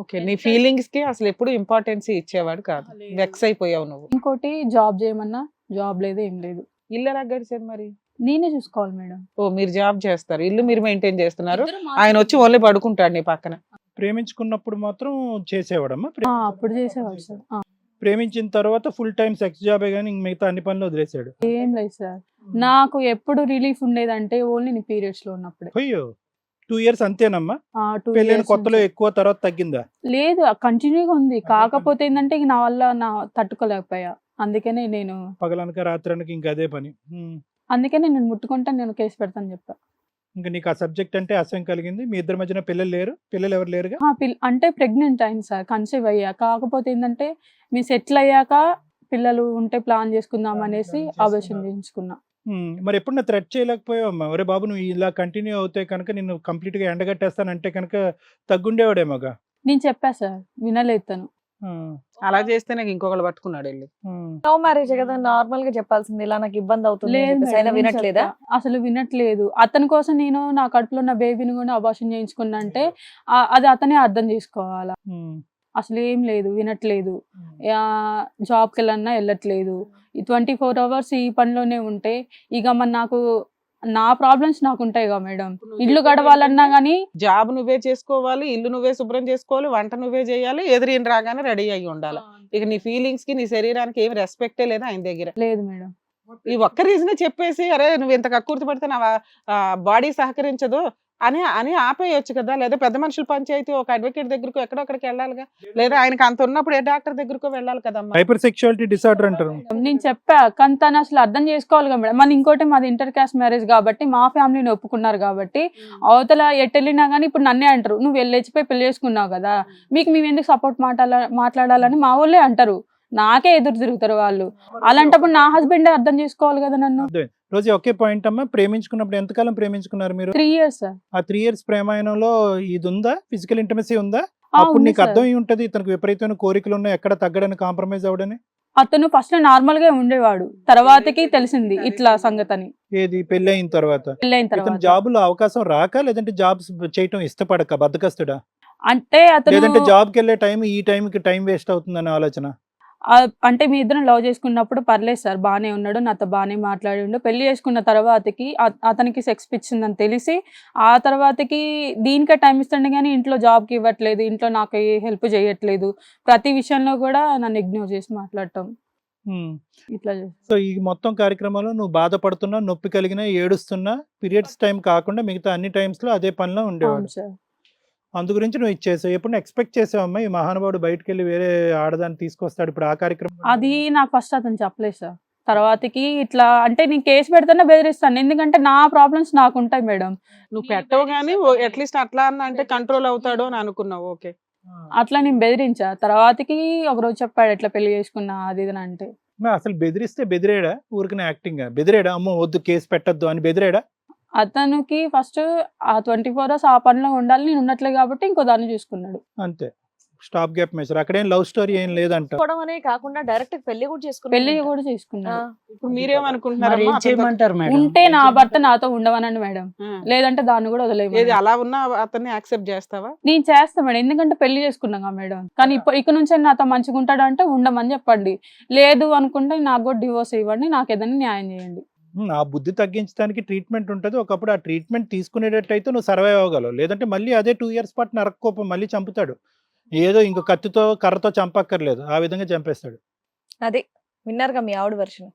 ఓకే, నీ ఫీలింగ్స్ కి అసలు ఎప్పుడు ఇంపార్టెన్స్ ఇచ్చేవాడు కాదు, వెక్స్ అయిపోయావు నువ్వు. ఇంకోటి జాబ్ చేయమన్నా జాబ్ లేదు, ఏం లేదు. ఇల్లు ఎలా గడిచేది మరి? నేనే చూసుకోవాలి మేడం. ఓ, మీరు జాబ్ చేస్తారు, ఇల్లు మీరు మెయింటైన్ చేస్తున్నారు, ఆయన వచ్చి ఓన్లీ పడుకుంటాడు నీ పక్కన. ప్రేమించుకున్నప్పుడు మాత్రం చేసేవాడమ్మా? అప్పుడు చేసేవాడు సార్. ప్రేమించిన తర్వాత ఫుల్ టైం సెక్స్ జాబే కానీ ఇంక మిగతా అన్ని పనులు వదిలేశాడు. ఏం లేదు సార్. నాకు ఎప్పుడు రిలీఫ్ ఉండేదంటే ఓన్లీ నీ పీరియడ్స్ లో ఉన్నప్పుడే. అయ్యో, 2 ఇయర్స్ అంతేనమ్మా? 2 పెళ్ళైన years కొత్తలో నుంచి. ఎక్కువ, తర్వాత తగ్గిందా? లేదు, కంటిన్యూగా ఉంది. కాకపోతే ఏంటంటే ఇక నా వల్ల తట్టుకోలేకపోయా. అందుకనే నేను పగలనక రాత్రనక ఇంకా అదే పని. నేను ముట్టుకుంటా, నేను కేసు పెడతాను చెప్పా. ఇంకా నీకు ఆ సబ్జెక్ట్ అంటే అసహ్యం కలిగింది. మీ ఇద్దరి మధ్యన పిల్లలు లేరు? పిల్లలు ఎవరు లేరుగా? అంటే ప్రెగ్నెంట్ అయింది సార్, కన్సీవ్ అయ్యా. కాకపోతే ఏంటంటే మీ సెటిల్ అయ్యాక పిల్లలు ఉంటే ప్లాన్ చేసుకుందాం అనేసి అబార్షన్ చేయించుకున్నా. మరి ఎప్పుడు థ్రెట్ చేయలేకపోయావమ్మా? ఒరే బాబు, నువ్వు ఇలా కంటిన్యూ అవుతే కనుక నిన్ను కంప్లీట్ గా ఎండగట్టేస్తానంటే కనుక తగ్గుండేవాడేమోగా. నేను చెప్పా సార్, వినలేదు తను. అలా చేస్తే నాకు ఇంకొకళ్ళు పట్టుకున్నాడు వెళ్ళి. లవ్ మ్యారేజ్ కదా, నార్మల్ గా చెప్పాల్సింది, ఇలా నాకు ఇబ్బంది అవుతుంది అని లేదు చెప్పేసి. మేడం, అయినా నేను వినట్లేదా? చెప్పా. అసలు వినట్లేదు. అతని కోసం నేను నా కడుపులో ఉన్న బేబీని కూడా అబార్షన్ చేయించుకున్నా అంటే అది అతనే అర్థం చేసుకోవాలా. అసలు ఏం లేదు, వినట్లేదు. జాబ్కి వెళ్ళన్నా వెళ్ళట్లేదు. 24 hours ఈ పనిలోనే ఉంటే ఇక మరి నాకు నా ప్రాబ్లమ్స్ నాకు ఉంటాయి కదా మేడం. ఇల్లు గడవాలన్నా గానీ జాబ్ నువ్వే చేసుకోవాలి, ఇల్లు నువ్వే శుభ్రం చేసుకోవాలి, వంట నువ్వే చేయాలి, ఎదురీని రాగానే రెడీ అయ్యి ఉండాలి. ఇక నీ ఫీలింగ్స్ కి నీ శరీరానికి ఏమి రెస్పెక్టే లేదు ఆయన దగ్గర. లేదు మేడం. ఈ ఒక్క రీజనే చెప్పేసి, అరే నువ్వు ఇంత కక్కుర్తి పడితే నా బాడీ సహకరించదు అని అని ఆపేయొచ్చు కదా. లేదా పెద్ద మనుషుల పంచాయతీ ఒక అడ్వకేట్ దగ్గరకు ఎక్కడొక్కడికి వెళ్ళాలిగా, లేదా ఆయనకి అంత ఉన్నప్పుడు ఏ డాక్టర్ దగ్గరకు వెళ్ళాలి కదమ్మా. హైపర్ సెక్షువాలిటీ డిసార్డర్ అంటారు. నేను చెప్పా, కానీ తను అసలు అర్థం చేసుకోవాలి కదా మేడం. మన ఇంకోటి మాది ఇంటర్ కాస్ట్ మ్యారేజ్ కాబట్టి మా ఫ్యామిలీని ఒప్పుకున్నారు కాబట్టి అవతల ఎట్టెళ్ళినా కానీ ఇప్పుడు నన్నే అంటారు, నువ్వు వెళ్ళిపోయి పెళ్లి చేసుకున్నావు కదా, మీకు మేము ఎందుకు సపోర్ట్ మాట్లాడాలని మా వాళ్ళే అంటారు. నాకే ఎదురు తిరుగుతారు వాళ్ళు. అలాంటప్పుడు నా హస్బెండ్ అర్థం చేసుకోవాలి కదా నన్ను. రోజు ఒకే పాయింట్ అమ్మా, ప్రేమించుకున్నప్పుడు ఎంతకాలం ప్రేమించుకున్నారు మీరు? 3 years సార్. ఆ 3 years ప్రేమాయణంలో ఇది ఉందా, ఫిజికల్ ఇంటిమసీ ఉందా? అప్పుడు నీకు అర్థం అయి ఉంటది ఇతనికి విపరీతమైన కోరికలు ఉన్నాయి, ఎక్కడ తగ్గడని, కాంప్రమైజ్ అవడని. అతను ఫస్ట్ నార్మల్ గా ఉండేవాడు, తర్వాతకి తెలిసింది ఇట్లా సంగతని. ఏది పెళ్లి అయిన తర్వాత? పెళ్ళైన ఇతను తర్వాత జాబులో అవకాశం రాక, లేదంటే జాబ్స్ చేయటం ఇష్టపడక, బద్దకస్తుడా? అంటే లేదంటే అతను జాబ్కి వెళ్ళే టైం ఈ టైంకి టైం వేస్ట్ అవుతుందనే ఆలోచన? అంటే మీ ఇద్దరం లవ్ చేసుకున్నప్పుడు పర్లేదు సార్, బానే ఉన్నాడు, నాతో బానే మాట్లాడిండు. పెళ్లి చేసుకున్న తర్వాతకి అతనికి సెక్స్ పిచ్చిందని తెలిసి ఆ తర్వాతకి దీనికే టైం ఇస్తాడు కానీ ఇంట్లో జాబ్కి ఇవ్వట్లేదు, ఇంట్లో నాకు హెల్ప్ చేయట్లేదు, ప్రతి విషయంలో కూడా నన్ను ఇగ్నోర్ చేసి మాట్లాడటం ఇట్లా చేసి. సో ఈ మొత్తం కార్యక్రమంలో నువ్వు బాధపడుతున్నా, నొప్పి కలిగినా, ఏడుస్తున్నా, పీరియడ్స్ టైం కాకుండా మిగతా అన్ని టైమ్స్ లో అదే పనిలో ఉండేవాడు. అవును సార్. అందు గురించి నువ్వు ఇచ్చేసావు. ఎప్పుడు ఎక్స్పెక్ట్ చేసావమ్మా ఈ మహానుభావుడు బయటకు వెళ్ళి వేరే ఆడదాన్ని తీసుకొస్తాడు ఇప్పుడు ఆ కార్యక్రమం? అది నాకు ఫస్ట్ అతను చెప్పలేదు సార్. తర్వాతకి ఇట్లా అంటే నేను కేసు పెడితేనే బెదిరిస్తాను, ఎందుకంటే నా ప్రాబ్లమ్స్ నాకు ఉంటాయి మేడం. నువ్వు పెట్టవు కానీ అట్లీస్ట్ అట్లా అన్న అంటే కంట్రోల్ అవుతాడు అని అనుకున్నావు. ఓకే, అట్లా నేను బెదిరించా. తర్వాతకి ఒకరోజు చెప్పాడు ఎట్లా పెళ్లి చేసుకున్నా అది ఇది అంటే. అసలు బెదిరిస్తే బెదిరేడా? ఊరికనే యాక్టింగ్ బెదిరేడా? అమ్మో వద్దు కేసు పెట్టద్దు అని బెదిరేడా? అతనికి ఫస్ట్ ఆ 24 hours ఆ పనిలో ఉండాలి, నేను ఉన్నట్లే కాబట్టి ఇంకో దాన్ని చూసుకున్నాడు అంతే. Stop gap measure. అక్కడేం లవ్ స్టోరీ ఏం లేదంట. చేసుకోవడం అనే కాకుండా డైరెక్ట్ పెళ్లి కూడా పెళ్లి చేసుకున్నాడు. కూడా చేసుకున్నాడు. ఇప్పుడు మరి మీరేమనుకుంటున్నారు ఏం చేయమంటారు మేడం? ఉంటే నా భర్త నాతో ఉండవనండి మేడం, లేదంటే దాన్ని కూడా ఏది వదిలేదు. అలా ఉన్నా అతన్ని యాక్సెప్ట్ చేస్తావా? నేను చేస్తా మేడం, ఎందుకంటే పెళ్లి చేసుకున్నాగా మేడం. కానీ ఇక నుంచి నాతో మంచిగా ఉంటాడు అంటే ఉండమని చెప్పండి, లేదు అనుకుంటే నాకు కూడా డివోర్స్ ఇవ్వండి, నాకు ఏదైనా న్యాయం చేయండి. ఆ బుద్ధి తగ్గించడానికి ట్రీట్మెంట్ ఉంటుంది. ఒకప్పుడు ఆ ట్రీట్మెంట్ తీసుకునేటట్టయితే నువ్వు సర్వైవ్ అవ్వగలవు. లేదంటే మళ్ళీ అదే 2 years పాటు నరక్కోపం మళ్ళీ చంపుతాడు. ఏదో ఇంకో కత్తితో కర్రతో చంపక్కర్లేదు, ఆ విధంగా చంపేస్తాడు. అది విన్నారుగా మీ ఆవిడ వర్షన్.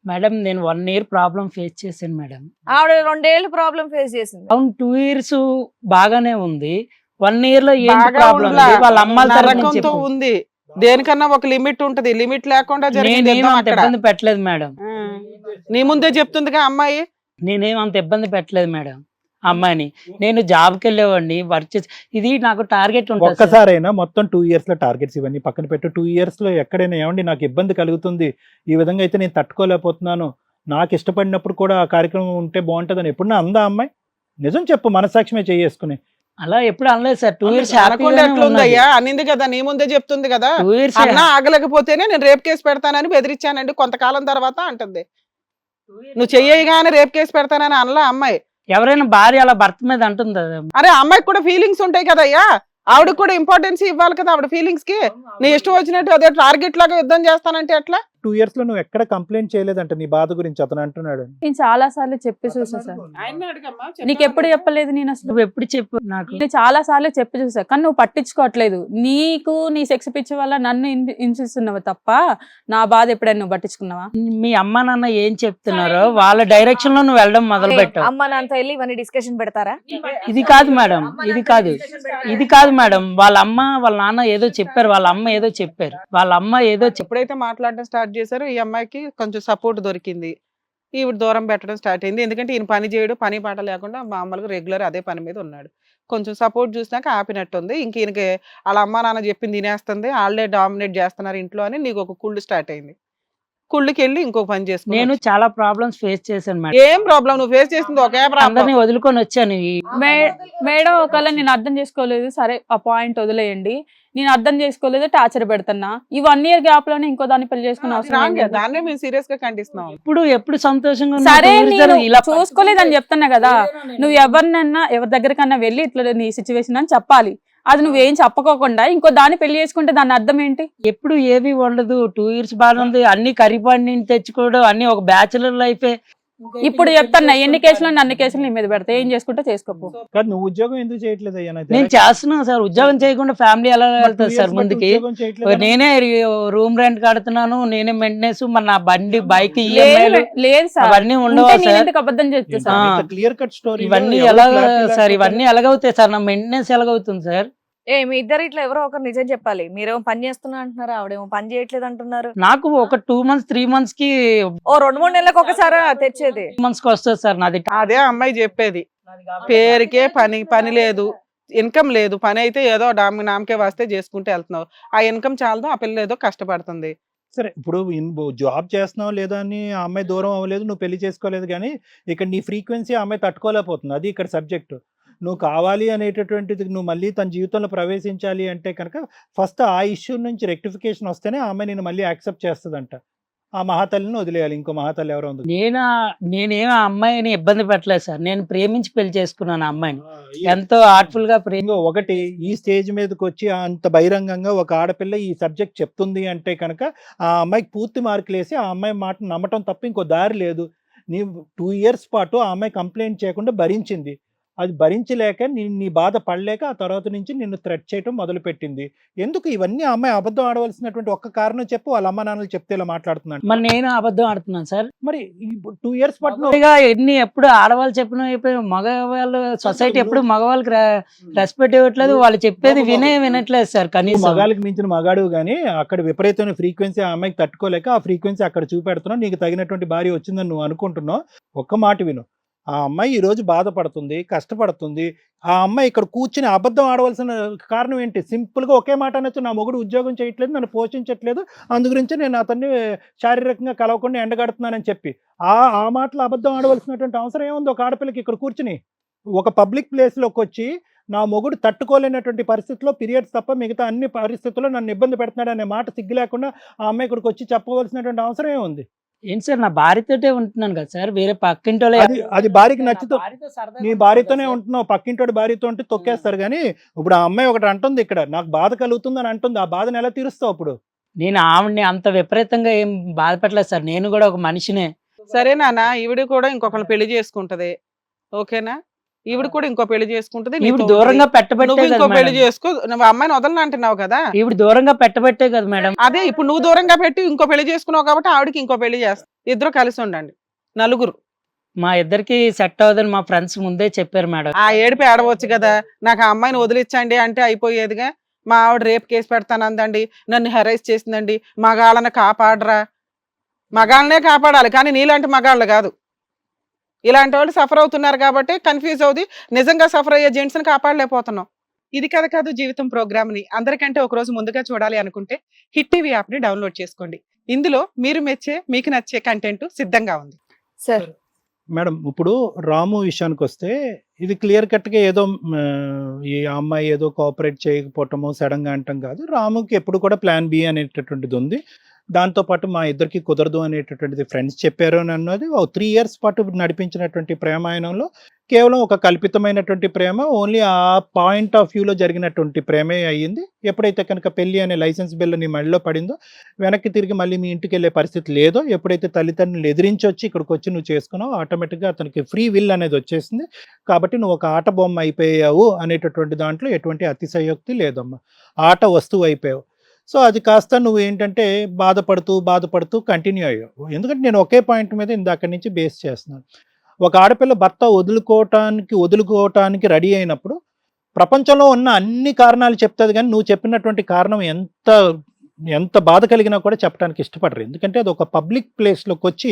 మేడం నేను 1 year ప్రాబ్లం ఫేస్ చేశాను మేడం. ఆవిడ 2 ఏళ్ళు ప్రాబ్లం ఫేస్ చేసింది. అవును, 2 years బాగానే ఉంది. 1 year లో ఏంటి బాగా ప్రాబ్లం? ఉండ్లా. వాళ్ళ అమ్మాల తరఫున నరకంతో చెప్పు. ఉంది. దేనికన్నా ఒక లిమిట్ ఉంటది, లిమిట్ లేకుండా జరిగింది నేనేం యుద్ధం అంత అక్కడ. ఇబ్బంది పెట్టలేదు మేడం. నీ ముందే చెప్తుందిగా అమ్మాయి. నేనేం అంత ఇబ్బంది పెట్టలేదు మేడం అమ్మాయిని. నేను జాబ్కి వెళ్ళేవాడిని, వర్క్ చేసి, ఇది నాకు టార్గెట్ ఉంటుంది సార్. ఒక్కసారైనా మొత్తం 2 years లో టార్గెట్స్ ఇవన్నీ పక్కన పెట్టు. 2 years లో ఎక్కడైనా ఏమండి నాకు ఇబ్బంది కలుగుతుంది, ఈ విధంగా అయితే నేను తట్టుకోలేకపోతున్నాను, నాకు ఇష్టపడినప్పుడు కూడా ఆ కార్యక్రమం ఉంటే బాగుంటుందని ఎప్పుడన్నా అందా అమ్మాయి? నిజం చెప్పు, మనసాక్షిమే చేసుకుని. అలా ఎప్పుడు అనలేదు సార్. 2 years అనకుండా ఎట్లుందయ్యా, అనింది కదా, నీ ముందే చెప్తుంది కదా. 2 years అన్నా ఆగలేకపోతేనే నేను రేప్ కేసు పెడతానని బెదిరించానండి కొంతకాలం తర్వాత అంటుంది. నువ్వు చెయ్యగానే రేప్ కేసు పెడతానని అనలా అమ్మాయి. ఎవరైనా భార్య అలా భర్త మీద అంటుందా? అరే అమ్మాయికి కూడా ఫీలింగ్స్ ఉంటాయి కదయ్యా, ఆవిడకి కూడా ఇంపార్టెన్స్ ఇవ్వాలి కదా ఆవిడ ఫీలింగ్స్ కి. నీ ఇష్టం వచ్చినట్టు అదే టార్గెట్ లాగా యుద్ధం చేస్తానంటే ఎట్లా? 2 years లో నువ్వు ఎక్కడ కంప్లైంట్ చేయలేదంట నీ బాధ గురించి అతను అంటున్నాడు. నేను చాలా సార్లు చెప్పి చూసా సార్. నీకు ఎప్పుడు చెప్పలేదు నేను అసలు? నువ్వు ఎప్పుడు చెప్పు నాకు? నేను చాలా సార్లు చెప్పి చూసా కానీ నువ్వు పట్టించుకోవట్లేదు. నీకు నీ సెక్స్ పిచ్చి వల్ల నన్ను హింసిస్తున్నావు తప్ప నా బాధ ఎప్పుడైనా నువ్వు పట్టించుకున్నావా? మీ అమ్మ నాన్న ఏం చెప్తున్నారో వాళ్ళ డైరెక్షన్ లో నువ్వు వెళ్ళడం మొదలు పెట్టావు. అమ్మ నాన్నతో వెళ్ళి ఇవన్నీ డిస్కషన్ పెడతారా? ఇది కాదు మేడం, ఇది కాదు మేడం. వాళ్ళ అమ్మ వాళ్ళ నాన్న ఏదో చెప్పారు, వాళ్ళ అమ్మ ఏదో చెప్పారు, వాళ్ళ అమ్మ ఏదో ఎప్పుడైతే మాట్లాడడం స్టార్ట్ చేశారో ఈ అమ్మాయికి కొంచెం సపోర్ట్ దొరికింది. ఈవిడ దూరం పెట్టడం స్టార్ట్ అయింది. ఎందుకంటే ఈయన పని చేయడు, పని పాట లేకుండా మామూలుగా రెగ్యులర్ అదే పని మీద ఉన్నాడు. కొంచెం సపోర్ట్ చూసినాక ఆపినట్టుంది. ఇంక ఈయనకి వాళ్ళ అమ్మ నాన్న చెప్పింది తినేస్తుంది, వాళ్ళే డామినేట్ చేస్తున్నారు ఇంట్లో అని నీకు ఒక కుళ్ళు స్టార్ట్ అయింది. కుళ్ళుకి వెళ్ళి ఇంకొక పని చేసుకుని నేను చాలా ప్రాబ్లమ్స్ ఫేస్ చేశాను మేడం. ఏం ప్రాబ్లం నువ్వు ఫేస్ చేసింది ఒకే ప్రాబ్లం. అందరినీ వదులుకొని వచ్చాను. మేడం ఒకవేళ నేను అర్థం చేసుకోలేదు, సరే ఆ పాయింట్ వదిలేయండి. నేను అర్థం చేసుకోలేదు, టార్చర్ పెడుతున్నా. ఈ 1 year గ్యాప్ లోనే ఇంకో దాన్ని పెళ్లి చేసుకున్న అవసరం ఏం లేదు. దాన్నే మేము సీరియస్ గా ఖండిస్తున్నాం. ఎప్పుడు సంతోషంగా ఉన్నా సరే టూ ఇయర్స్ నేను ఇలా చూసుకోలేదని చెప్తున్నా కదా. నువ్వు ఎవరి దగ్గరకన్నా వెళ్ళి ఇట్లా నీ సిచ్యువేషన్ అని చెప్పాలి. అది నువ్వేం చెప్పకోకుండా ఇంకో దాన్ని పెళ్లి చేసుకుంటే దాని అర్థం ఏంటి? ఎప్పుడు ఏవి ఉండదు. 2 years బాగుంది, అన్ని కరిపాడి నుంచి తెచ్చుకోవడం, అన్ని ఒక బ్యాచులర్ లైఫే. ఇప్పుడు చెప్తాను ఎన్ని కేసులు అన్ని కేసులు నీ మీద పెడతా, ఏం చేసుకుంటే చేసుకోపో. కాదు నువ్వు ఉద్యోగం ఎందుకు చేయట్లేదు అయ్యా? నేను చేస్తున్నాను సార్. ఉద్యోగం చేయకుండా ఫ్యామిలీ ఎలా వెళ్తుంది సార్ ముందుకి? నేనే రూమ్ రెంట్ కడుతున్నాను, నేనే మెయింటెనెన్స్, మన నా బండి బైక్ లేదు సార్, అవన్నీ ఉండవా సార్? ఎందుకు అబద్ధం చెప్తా సార్? Clear cut story. ఇవన్నీ సార్, ఇవన్నీ ఎలాగవుతాయి సార్? నా మెయింటెనెన్స్ ఎలాగవుతుంది సార్? మీ ఇద్దరు ఇట్లా ఎవరో ఒకరు నిజం చెప్పాలి. మీరేమో పని చేస్తున్నా అంటున్నారు, ఆవిడేమో పని చేయట్లేదు అంటున్నారు. నాకు ఒక 2 months 3 months కి ఓ 2-3 నెలలకు ఒకసారి తెచ్చేది. 2 months కి వస్తుంది సార్ నాది. అదే అమ్మాయి చెప్పేది, పేరుకే పని లేదు, ఇన్కమ్ లేదు. పని అయితే ఏదో నామకే వస్తే చేసుకుంటే వెళ్తున్నావు. ఆ ఇన్కమ్ చాలదు, ఆ పిల్ల ఏదో కష్టపడుతుంది. సరే ఇప్పుడు జాబ్ చేస్తున్నావు లేదా అని ఆ అమ్మాయి దూరం అవ్వలేదు, నువ్వు పెళ్లి చేసుకోలేదు, కానీ ఇక్కడ నీ ఫ్రీక్వెన్సీ ఆ అమ్మాయి తట్టుకోలేకపోతుంది. అది ఇక్కడ సబ్జెక్టు. నువ్వు కావాలి అనేటటువంటిది నువ్వు మళ్ళీ తన జీవితంలో ప్రవేశించాలి అంటే కనుక ఫస్ట్ ఆ ఇష్యూ నుంచి రెక్టిఫికేషన్ వస్తేనే ఆ అమ్మాయి నేను మళ్ళీ యాక్సెప్ట్ చేస్తుందంట. ఆ మహాతల్లిని వదిలేయాలి, ఇంకో మహాతల్లి ఎవరో ఉంది. నేనేం ఆ అమ్మాయిని ఇబ్బంది పెట్టలేదు సార్. నేను ప్రేమించి పెళ్లి చేసుకున్నాను ఆ అమ్మాయిని, ఎంతో ఆర్ట్ఫుల్ గా ఒకటి ఈ స్టేజ్ మీదకి వచ్చి అంత బహిరంగంగా ఒక ఆడపిల్ల ఈ సబ్జెక్ట్ చెప్తుంది అంటే కనుక ఆ అమ్మాయికి పూర్తి మార్కులు వేసి ఆ అమ్మాయి మాట నమ్మటం తప్ప ఇంకో దారి లేదు. నీ 2 years పాటు ఆ అమ్మాయి కంప్లైంట్ చేయకుండా భరించింది. అది భరించలేక నీ బాధ పడలేక ఆ తర్వాత నుంచి నిన్ను థ్రెట్ చేయడం మొదలుపెట్టింది. ఎందుకు ఇవన్నీ ఆ అమ్మాయి అబద్ధం ఆడవలసినటువంటి ఒక్క కారణం చెప్పు. వాళ్ళ అమ్మ నాన్నలు చెప్తే ఇలా మాట్లాడుతున్నాను. మరి నేను అబద్ధం ఆడుతున్నాను సార్. మరి 2 years పాటు ఎప్పుడు ఆడవాళ్ళు చెప్పిన మగవాళ్ళు సొసైటీ ఎప్పుడు మగవాళ్ళకి రెస్పెక్ట్ ఇవ్వట్లేదు. వాళ్ళు చెప్పేది వినట్లేదు సార్. కనీసం మగాళ్ళకి మించిన మగాడు కానీ అక్కడ విపరీతమైన ఫ్రీక్వెన్సీ ఆ అమ్మాయికి తట్టుకోలేక ఆ ఫ్రీక్వెన్సీ అక్కడ చూపెడుతున్నావు. నీకు తగినటువంటి భార్య వచ్చిందని నువ్వు అనుకుంటున్నావు. ఒక్క మాట విను, ఆ అమ్మాయి ఈరోజు బాధపడుతుంది, కష్టపడుతుంది. ఆ అమ్మాయి ఇక్కడ కూర్చుని అబద్ధం ఆడవలసిన కారణం ఏంటి? సింపుల్గా ఒకే మాట అనొచ్చు, నా మొగుడు ఉద్యోగం చేయట్లేదు, నన్ను పోషించట్లేదు, అందుగురించి నేను అతన్ని శారీరకంగా కలవకుండా ఎండగడుతున్నానని చెప్పి ఆ మాటలు అబద్ధం ఆడవలసినటువంటి అవసరం ఏముంది ఒక ఆడపిల్లకి? ఇక్కడ కూర్చుని ఒక పబ్లిక్ ప్లేస్లోకి వచ్చి నా మొగుడు తట్టుకోలేనటువంటి పరిస్థితిలో పీరియడ్స్ తప్ప మిగతా అన్ని పరిస్థితుల్లో నన్ను ఇబ్బంది పెడుతున్నాడు అనే మాట సిగ్గు లేకుండా ఆ అమ్మాయి ఇక్కడికి వచ్చి చెప్పవలసినటువంటి అవసరం ఏముంది? ఏంటి సార్, నా భార్యతోటే ఉంటున్నాను కదా సార్. వేరే పక్కింటో అది భార్యకి నచ్చుతూ నీ భార్యతోనే ఉంటున్నావు, పక్కింటోడి భార్యతో ఉంటే తొక్కేస్తారు. కానీ ఇప్పుడు ఆ అమ్మాయి ఒకటి అంటుంది, ఇక్కడ నాకు బాధ కలుగుతుందని అంటుంది. ఆ బాధను ఎలా తీరుస్తావు అప్పుడు? నేను ఆవిడని అంత విపరీతంగా ఏం బాధపెట్టలేదు సార్. నేను కూడా ఒక మనిషినే. సరే నాన్న, ఈవిడ కూడా ఇంకొకరిని పెళ్లి చేసుకుంటది, ఓకేనా? ఈవిడ కూడా ఇంకో పెళ్లి చేసుకుంటది. ఈవిడ దూరంగా పెట్టబట్టే ఇంకో పెళ్లి చేసుకో, నువ్వు అమ్మాయిని వదలని అంటున్నావు కదా. ఈవిడ దూరంగా పెట్టబట్టే కదా మేడం. అదే ఇప్పుడు నువ్వు దూరంగా పెట్టి ఇంకో పెళ్లి చేసుకున్నావు కాబట్టి ఆవిడకి ఇంకో పెళ్లి చేస్తా. ఇద్దరు కలిసి ఉండండి, నలుగురు. మా ఇద్దరికి సెట్ అవ్వదని మా ఫ్రెండ్స్ ముందే చెప్పారు మేడం. ఆ ఏడిపి ఆడవచ్చు కదా, నాకు ఆ అమ్మాయిని వదిలించండి అంటే అయిపోయేదిగా. మా ఆవిడ రేపు కేసు పెడతానందండి, నన్ను హెరైజ్ చేసిందండి, మగాళ్ళని కాపాడరా. మగాళ్ళనే కాపాడాలి కానీ నీలాంటి మగాళ్ళు కాదు. ఇలాంటి వాళ్ళు సఫర్ అవుతున్నారు కాబట్టి కన్ఫ్యూజ్ అవుతుంది. నిజంగా సఫర్ అయ్యే జెంట్స్ని కాపాడలేకపోతున్నాం. ఇది కథ కాదు జీవితం ప్రోగ్రామ్ని అందరికంటే ఒక రోజు ముందుగా చూడాలి అనుకుంటే హిట్ టీవీ యాప్ని డౌన్లోడ్ చేసుకోండి. ఇందులో మీరు మెచ్చే, మీకు నచ్చే కంటెంట్ సిద్ధంగా ఉంది. సార్ మేడం ఇప్పుడు రాము విషయానికి వస్తే ఇది క్లియర్ కట్గా ఏదో ఈ అమ్మాయి ఏదో కోఆపరేట్ చేయకపోవటము సడన్గా అంటాం కాదు. రాముకి ఎప్పుడు కూడా ప్లాన్ బి అనేటటువంటిది ఉంది. దాంతోపాటు మా ఇద్దరికి కుదరదు అనేటటువంటిది ఫ్రెండ్స్ చెప్పారు అని అన్నది 3 ఇయర్స్ పాటు నడిపించినటువంటి ప్రేమాయణంలో కేవలం ఒక కల్పితమైనటువంటి ప్రేమ, ఓన్లీ ఆ పాయింట్ ఆఫ్ వ్యూలో జరిగినటువంటి ప్రేమే అయ్యింది. ఎప్పుడైతే కనుక పెళ్లి అనే లైసెన్స్ బిల్ నీ మెడలో పడిందో, వెనక్కి తిరిగి మళ్ళీ మీ ఇంటికి వెళ్ళే పరిస్థితి లేదో, ఎప్పుడైతే తల్లిదండ్రులు ఎదిరించి వచ్చి ఇక్కడికి వచ్చి నువ్వు చేసుకున్నావు, ఆటోమేటిక్గా అతనికి ఫ్రీ విల్ అనేది వచ్చేసింది. కాబట్టి నువ్వు ఒక ఆట బొమ్మ అయిపోయావు అనేటటువంటి దాంట్లో ఎటువంటి అతిశయోక్తి లేదమ్మా. ఆట వస్తువు అయిపోయావు. సో అది కాస్త నువ్వు ఏంటంటే బాధపడుతూ కంటిన్యూ అయ్యావు. ఎందుకంటే నేను ఒకే పాయింట్ మీద ఇందాక నుంచి బేస్ చేస్తున్నాను. ఒక ఆడపిల్ల భర్త వదులుకోవటానికి రెడీ అయినప్పుడు ప్రపంచంలో ఉన్న అన్ని కారణాలు చెప్తుంది, కానీ నువ్వు చెప్పినటువంటి కారణం ఎంత బాధ కలిగినా కూడా చెప్పడానికి ఇష్టపడరు. ఎందుకంటే అది ఒక పబ్లిక్ ప్లేస్లోకి వచ్చి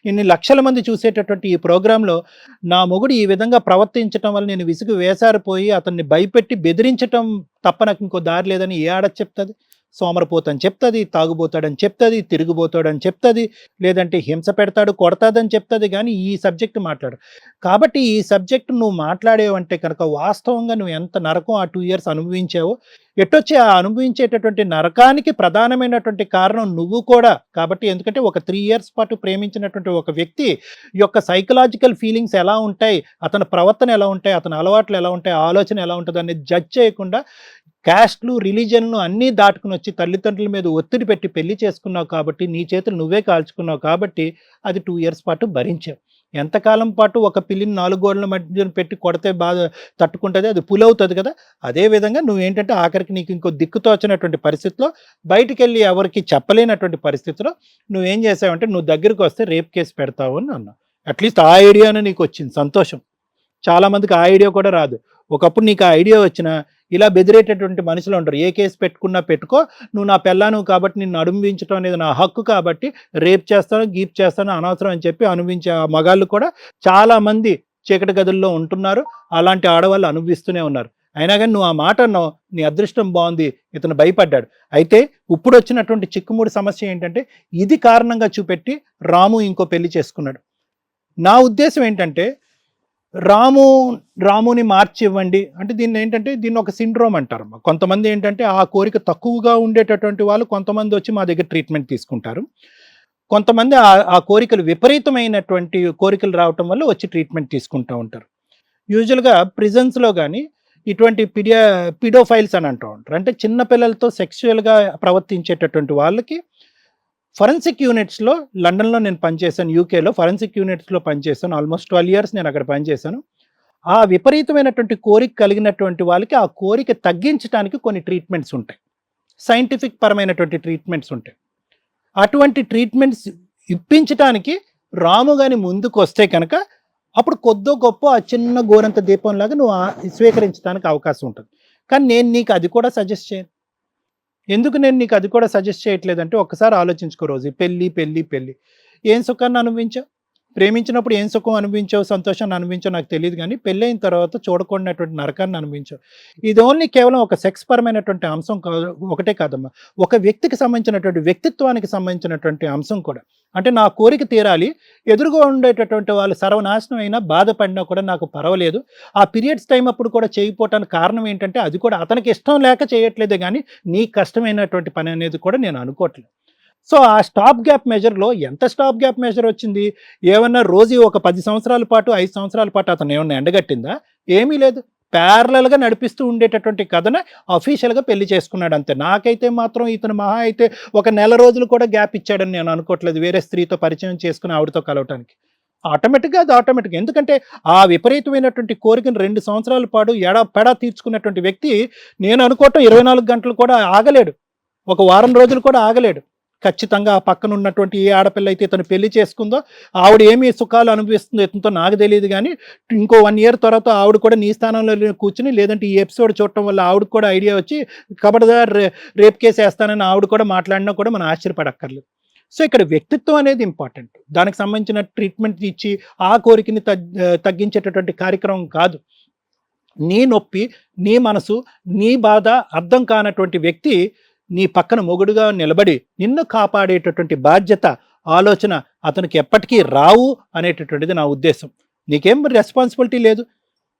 ఇన్ని లక్షల మంది చూసేటటువంటి ఈ ప్రోగ్రాంలో నా మొగుడు ఈ విధంగా ప్రవర్తించడం వల్ల నేను విసుగు వేసారిపోయి అతన్ని భయపెట్టి బెదిరించడం తప్ప నాకు ఇంకో దారి లేదని ఏ ఆడ చెప్తుంది? సోమరపోతని చెప్తుంది, తాగుబోతాడని చెప్తుంది, తిరిగిపోతాడని చెప్తుంది, లేదంటే హింస పెడతాడు కొడతాదని చెప్తుంది, కానీ ఈ సబ్జెక్ట్ మాట్లాడు. కాబట్టి ఈ సబ్జెక్ట్ నువ్వు మాట్లాడేవంటే కనుక వాస్తవంగా నువ్వు ఎంత నరకం ఆ 2 ఇయర్స్ అనుభవించావో, ఎట్టొచ్చి ఆ అనుభవించేటటువంటి నరకానికి ప్రధానమైనటువంటి కారణం నువ్వు కూడా. కాబట్టి ఎందుకంటే ఒక 3 ఇయర్స్ పాటు ప్రేమించినటువంటి ఒక వ్యక్తి యొక్క సైకలాజికల్ ఫీలింగ్స్ ఎలా ఉంటాయి, అతని ప్రవర్తన ఎలా ఉంటాయి, అతని అలవాట్లు ఎలా ఉంటాయి, ఆలోచన ఎలా ఉంటుంది అనేది జడ్జ్ చేయకుండా క్యాస్ట్లు రిలీజన్లు అన్నీ దాటుకుని వచ్చి తల్లిదండ్రుల మీద ఒత్తిడి పెట్టి పెళ్లి చేసుకున్నావు. కాబట్టి నీ చేతులు నువ్వే కాల్చుకున్నావు. కాబట్టి అది 2 ఇయర్స్ పాటు భరించావు. ఎంతకాలం పాటు ఒక పిల్లిని 4 గోడల మధ్య పెట్టి కొడితే బాధ తట్టుకుంటుంది, అది పులవుతుంది కదా. అదేవిధంగా నువ్వేంటంటే ఆఖరికి నీకు ఇంకో దిక్కుతోచినటువంటి పరిస్థితిలో, బయటికి వెళ్ళి ఎవరికి చెప్పలేనటువంటి పరిస్థితిలో నువ్వేం చేసావంటే నువ్వు దగ్గరికి వస్తే రేప్ కేసు పెడతావు అని అన్నావు. అట్లీస్ట్ ఆ ఐడియానే నీకు వచ్చింది, సంతోషం. చాలామందికి ఆ ఐడియా కూడా రాదు. ఒకప్పుడు నీకు ఆ ఐడియా వచ్చినా ఇలా బెదిరేటటువంటి మనుషులు ఉంటారు. ఏ కేసు పెట్టుకున్నా పెట్టుకో, నువ్వు నా పెళ్ళాను కాబట్టి నిన్ను అనుభవించడం అనేది నా హక్కు, కాబట్టి రేప్ చేస్తాను గీప్ చేస్తాను అనవసరం అని చెప్పి అనుభవించే ఆ మగాళ్ళు కూడా చాలామంది చీకటి గదుల్లో ఉంటున్నారు. అలాంటి ఆడవాళ్ళు అనుభవిస్తూనే ఉన్నారు. అయినా కానీ నువ్వు ఆ మాట అన్నావు, నీ అదృష్టం బాగుంది, ఇతను భయపడ్డాడు. అయితే ఇప్పుడు వచ్చినటువంటి చిక్కుముడి సమస్య ఏంటంటే ఇది కారణంగా చూపెట్టి రాము ఇంకో పెళ్లి చేసుకున్నాడు. నా ఉద్దేశం ఏంటంటే రాముని మార్చి ఇవ్వండి అంటే దీన్ని ఒక సిండ్రోమ్ అంటారు. కొంతమంది ఏంటంటే ఆ కోరిక తక్కువగా ఉండేటటువంటి వాళ్ళు కొంతమంది వచ్చి మా దగ్గర ట్రీట్మెంట్ తీసుకుంటారు. కొంతమంది ఆ కోరికలు విపరీతమైనటువంటి కోరికలు రావటం వల్ల వచ్చి ట్రీట్మెంట్ తీసుకుంటూ ఉంటారు. యూజువల్గా ప్రిజన్స్లో కానీ ఇటువంటి పిడోఫైల్స్ అని అంటూ ఉంటారు. అంటే చిన్నపిల్లలతో సెక్చువల్గా ప్రవర్తించేటటువంటి వాళ్ళకి ఫరెన్సిక్ యూనిట్స్లో లండన్లో నేను పనిచేశాను, యూకేలో ఫరెన్సిక్ యూనిట్స్లో పనిచేశాను. ఆల్మోస్ట్ 12 ఇయర్స్ నేను అక్కడ పనిచేశాను. ఆ విపరీతమైనటువంటి కోరిక కలిగినటువంటి వాళ్ళకి ఆ కోరిక తగ్గించడానికి కొన్ని ట్రీట్మెంట్స్ ఉంటాయి, సైంటిఫిక్ పరమైనటువంటి ట్రీట్మెంట్స్ ఉంటాయి. అటువంటి ట్రీట్మెంట్స్ ఇప్పించడానికి రాము గాని ముందుకు వస్తే కనుక అప్పుడు కొద్దో గొప్ప ఆ చిన్న గోరంత దీపంలాగా నువ్వు స్వీకరించడానికి అవకాశం ఉంటుంది. కానీ నేను నీకు అది కూడా సజెస్ట్ చేయను. ఎందుకు నేను నీకు అది కూడా సజెస్ట్ చేయట్లేదంటే ఒక్కసారి ఆలోచించుకో రోజు, పెళ్ళి ఏం సుఖాన్ని అనుభవించావు? ప్రేమించినప్పుడు ఏం సుఖం అనుభవించావు, సంతోషాన్ని అనుభవించావు నాకు తెలియదు, కానీ పెళ్ళైన తర్వాత చూడకూడనటువంటి నరకాన్ని అనుభవించావు. ఇది ఓన్లీ కేవలం ఒక సెక్స్ పరమైనటువంటి అంశం ఒకటే కాదమ్మా, ఒక వ్యక్తికి సంబంధించినటువంటి వ్యక్తిత్వానికి సంబంధించినటువంటి అంశం కూడా. అంటే నా కోరిక తీరాలి, ఎదురుగా ఉండేటటువంటి వాళ్ళు సర్వనాశనం అయినా బాధపడినా కూడా నాకు పర్వాలేదు. ఆ పీరియడ్స్ టైం అప్పుడు కూడా చేయకపోవటానికి కారణం ఏంటంటే అది కూడా అతనికి ఇష్టం లేక చేయట్లేదే కానీ నీ కష్టమైనటువంటి పని అనేది కూడా నేను అనుకోవట్లేదు. సో ఆ స్టాప్ గ్యాప్ మెజర్లో ఎంత స్టాప్ గ్యాప్ మెజర్ వచ్చింది? ఏమన్నా రోజు ఒక 10 సంవత్సరాల పాటు 5 సంవత్సరాల పాటు అతను ఏమన్నా ఎండగట్టిందా? ఏమీ లేదు. ప్యారలల్గా నడిపిస్తూ ఉండేటటువంటి కథనే అఫీషియల్గా పెళ్లి చేసుకున్నాడు అంతే. నాకైతే మాత్రం ఇతను మహా అయితే ఒక నెల రోజులు కూడా గ్యాప్ ఇచ్చాడని నేను అనుకోవట్లేదు వేరే స్త్రీతో పరిచయం చేసుకుని ఆవిడతో కలవటానికి. ఆటోమేటిక్గా అది ఆటోమేటిక్. ఎందుకంటే ఆ విపరీతమైనటువంటి కోరికను 2 సంవత్సరాల పాటు ఎడపెడా తీర్చుకున్నటువంటి వ్యక్తి నేను అనుకోవటం 24 గంటలు కూడా ఆగలేడు, ఒక వారం రోజులు కూడా ఆగలేడు. ఖచ్చితంగా ఆ పక్కన ఉన్నటువంటి ఏ ఆడపిల్ల అయితే ఇతను పెళ్లి చేసుకుందో ఆవిడ ఏమి సుఖాలు అనుభవిస్తుందో ఇతనితో నాకు తెలియదు, కానీ ఇంకో 1 ఇయర్ తర్వాత ఆవిడ కూడా నీ స్థానంలో కూర్చుని, లేదంటే ఈ ఎపిసోడ్ చూడటం వల్ల ఆవిడ కూడా ఐడియా వచ్చి కబడ్దార్ రేప్ కేసు వేస్తానని ఆవిడ కూడా మాట్లాడినా కూడా మనం ఆశ్చర్యపడక్కర్లేదు. సో ఇక్కడ వ్యక్తిత్వం అనేది ఇంపార్టెంట్. దానికి సంబంధించిన ట్రీట్మెంట్ ఇచ్చి ఆ కోరికని తగ్గించేటటువంటి కార్యక్రమం కాదు. నీ నొప్పి, నీ మనసు, నీ బాధ అర్థం కానటువంటి వ్యక్తి నీ పక్కన మొగుడుగా నిలబడి నిన్ను కాపాడేటటువంటి బాధ్యత, ఆలోచన అతనికి ఎప్పటికీ రావు అనేటటువంటిది నా ఉద్దేశం. నీకేం రెస్పాన్సిబిలిటీ లేదు.